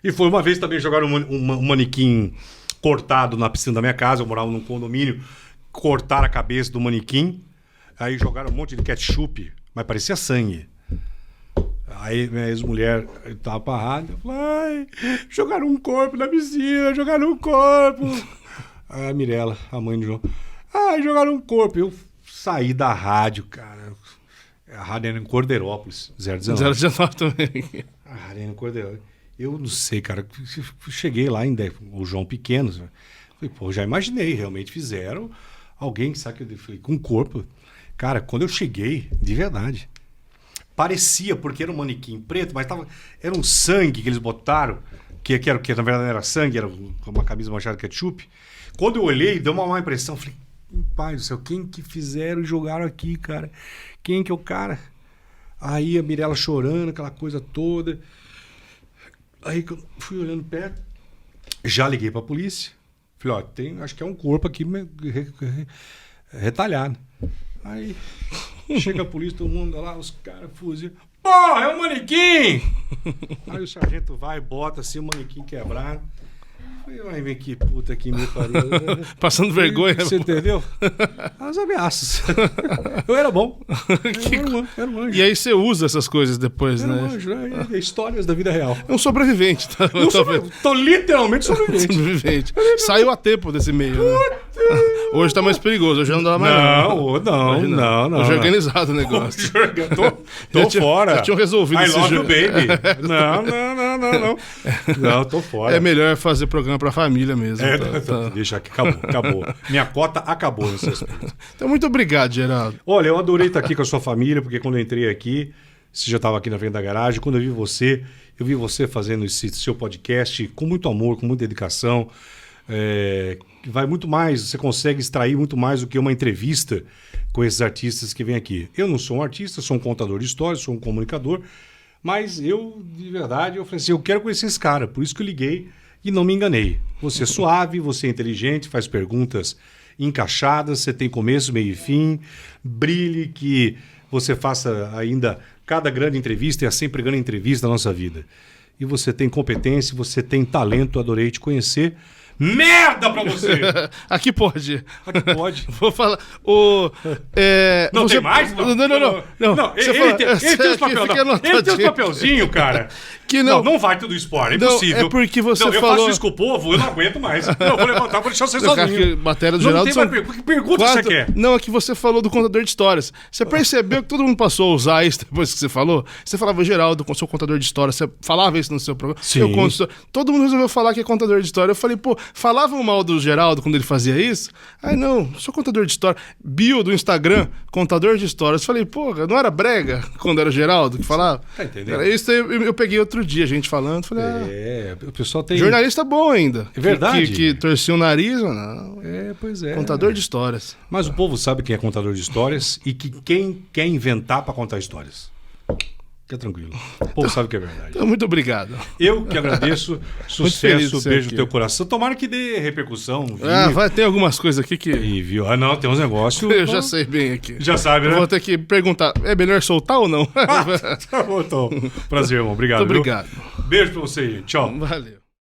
E foi uma vez também jogaram um manequim cortado na piscina da minha casa. Eu morava num condomínio. Cortaram a cabeça do manequim. Aí jogaram um monte de ketchup, mas parecia sangue. Aí minha ex-mulher tava pra rádio. Ai, jogaram um corpo na piscina, jogaram um corpo. Aí a Mirella, a mãe do João. Ai, jogaram um corpo. Eu saí da rádio, cara. A rádio era em Cordeirópolis, 019. 019 também. A rádio era em Cordeirópolis. Eu não sei, cara. Cheguei lá ainda, o João pequeno. Falei, pô, já imaginei, realmente fizeram. Alguém, sabe que eu falei, com corpo. Cara, quando eu cheguei, de verdade, parecia, porque era um manequim preto, mas era um sangue que eles botaram, que na verdade não era sangue, era uma camisa manchada de ketchup. Quando eu olhei, deu uma má impressão. Falei, pai do céu, quem que fizeram e jogaram aqui, cara? Quem que é o cara? Aí a Mirella chorando, aquela coisa toda. Aí eu fui olhando perto, já liguei pra polícia. Falei, ó, acho que é um corpo aqui retalhado. Aí chega a polícia, todo mundo lá, os caras fuzilam. Porra, é um manequim! Aí o sargento vai, bota assim o manequim quebrado. Ai, vem que puta que me pariu. Passando vergonha. Você entendeu? As ameaças. Eu era bom. Era um anjo. E aí você usa essas coisas depois, Era um né? anjo, né? Histórias da vida real. É um sobrevivente, tá? Tô literalmente sobrevivente. Sobrevivente. Saiu a tempo desse meio, né? Hoje tá mais perigoso, hoje não dá mais Não. Hoje é organizado o negócio. Tô fora. Já tinham resolvido I esse love you, jogo. baby. Não. Não, tô fora. É melhor fazer programa pra família mesmo. Deixa que acabou. Minha cota acabou nesse aspecto. Então, muito obrigado, Geraldo. Olha, eu adorei estar aqui com a sua família, porque quando eu entrei aqui, você já estava aqui na frente da garagem, quando eu vi você fazendo esse seu podcast com muito amor, com muita dedicação. Vai muito mais, você consegue extrair muito mais do que uma entrevista com esses artistas que vêm aqui. Eu não sou um artista, sou um contador de histórias, sou um comunicador, mas eu, de verdade, eu falei assim, eu quero conhecer esse cara, por isso que eu liguei e não me enganei. Você é suave, você é inteligente, faz perguntas encaixadas, você tem começo, meio e fim, brilhe, que você faça ainda cada grande entrevista, é sempre grande entrevista da nossa vida. E você tem competência, você tem talento, adorei te conhecer. Merda pra você! Aqui pode. Aqui pode. Vou falar. Não tem mais? Não. Ele tem os papelzinhos. Ele tem os papelzinhos, cara. Que não. Não vai tudo expor, é impossível. É porque você eu falou... faço isso com o povo, eu não aguento mais. Eu vou levantar, vou deixar vocês sozinhos. Matéria do Não Geraldo tem são mais que pergunta você quer? Não, é que você falou do contador de histórias. Você percebeu que todo mundo passou a usar isso depois que você falou? Você falava, Geraldo, com seu contador de histórias. Você falava isso no seu programa? Sim. Eu conto história. Todo mundo resolveu falar que é contador de história. Eu falei, pô, falavam mal do Geraldo quando ele fazia isso? Ai, não, sou contador de história. Bio do Instagram, contador de histórias. Eu falei, pô, não era brega quando era o Geraldo que falava? Tá entendendo? Era isso aí, eu peguei outro dia, a gente falando. Falei, O pessoal tem... jornalista bom ainda. É verdade. Que torcia o nariz, mas não. Pois é. Contador de histórias. Mas o povo sabe quem é contador de histórias e que quem quer inventar pra contar histórias. Fica tranquilo. O povo sabe que é verdade. Então, muito obrigado. Eu que agradeço. Muito feliz de Sucesso, ser beijo aqui. no teu coração. Tomara que dê repercussão. Vai ter algumas coisas aqui que Não, tem uns negócios. eu já sei bem aqui. Já sabe, Eu né? vou ter que perguntar, é melhor soltar ou não? Tá bom, então. Prazer, irmão. Obrigado. Muito obrigado. Viu? Beijo pra você. Tchau. Valeu.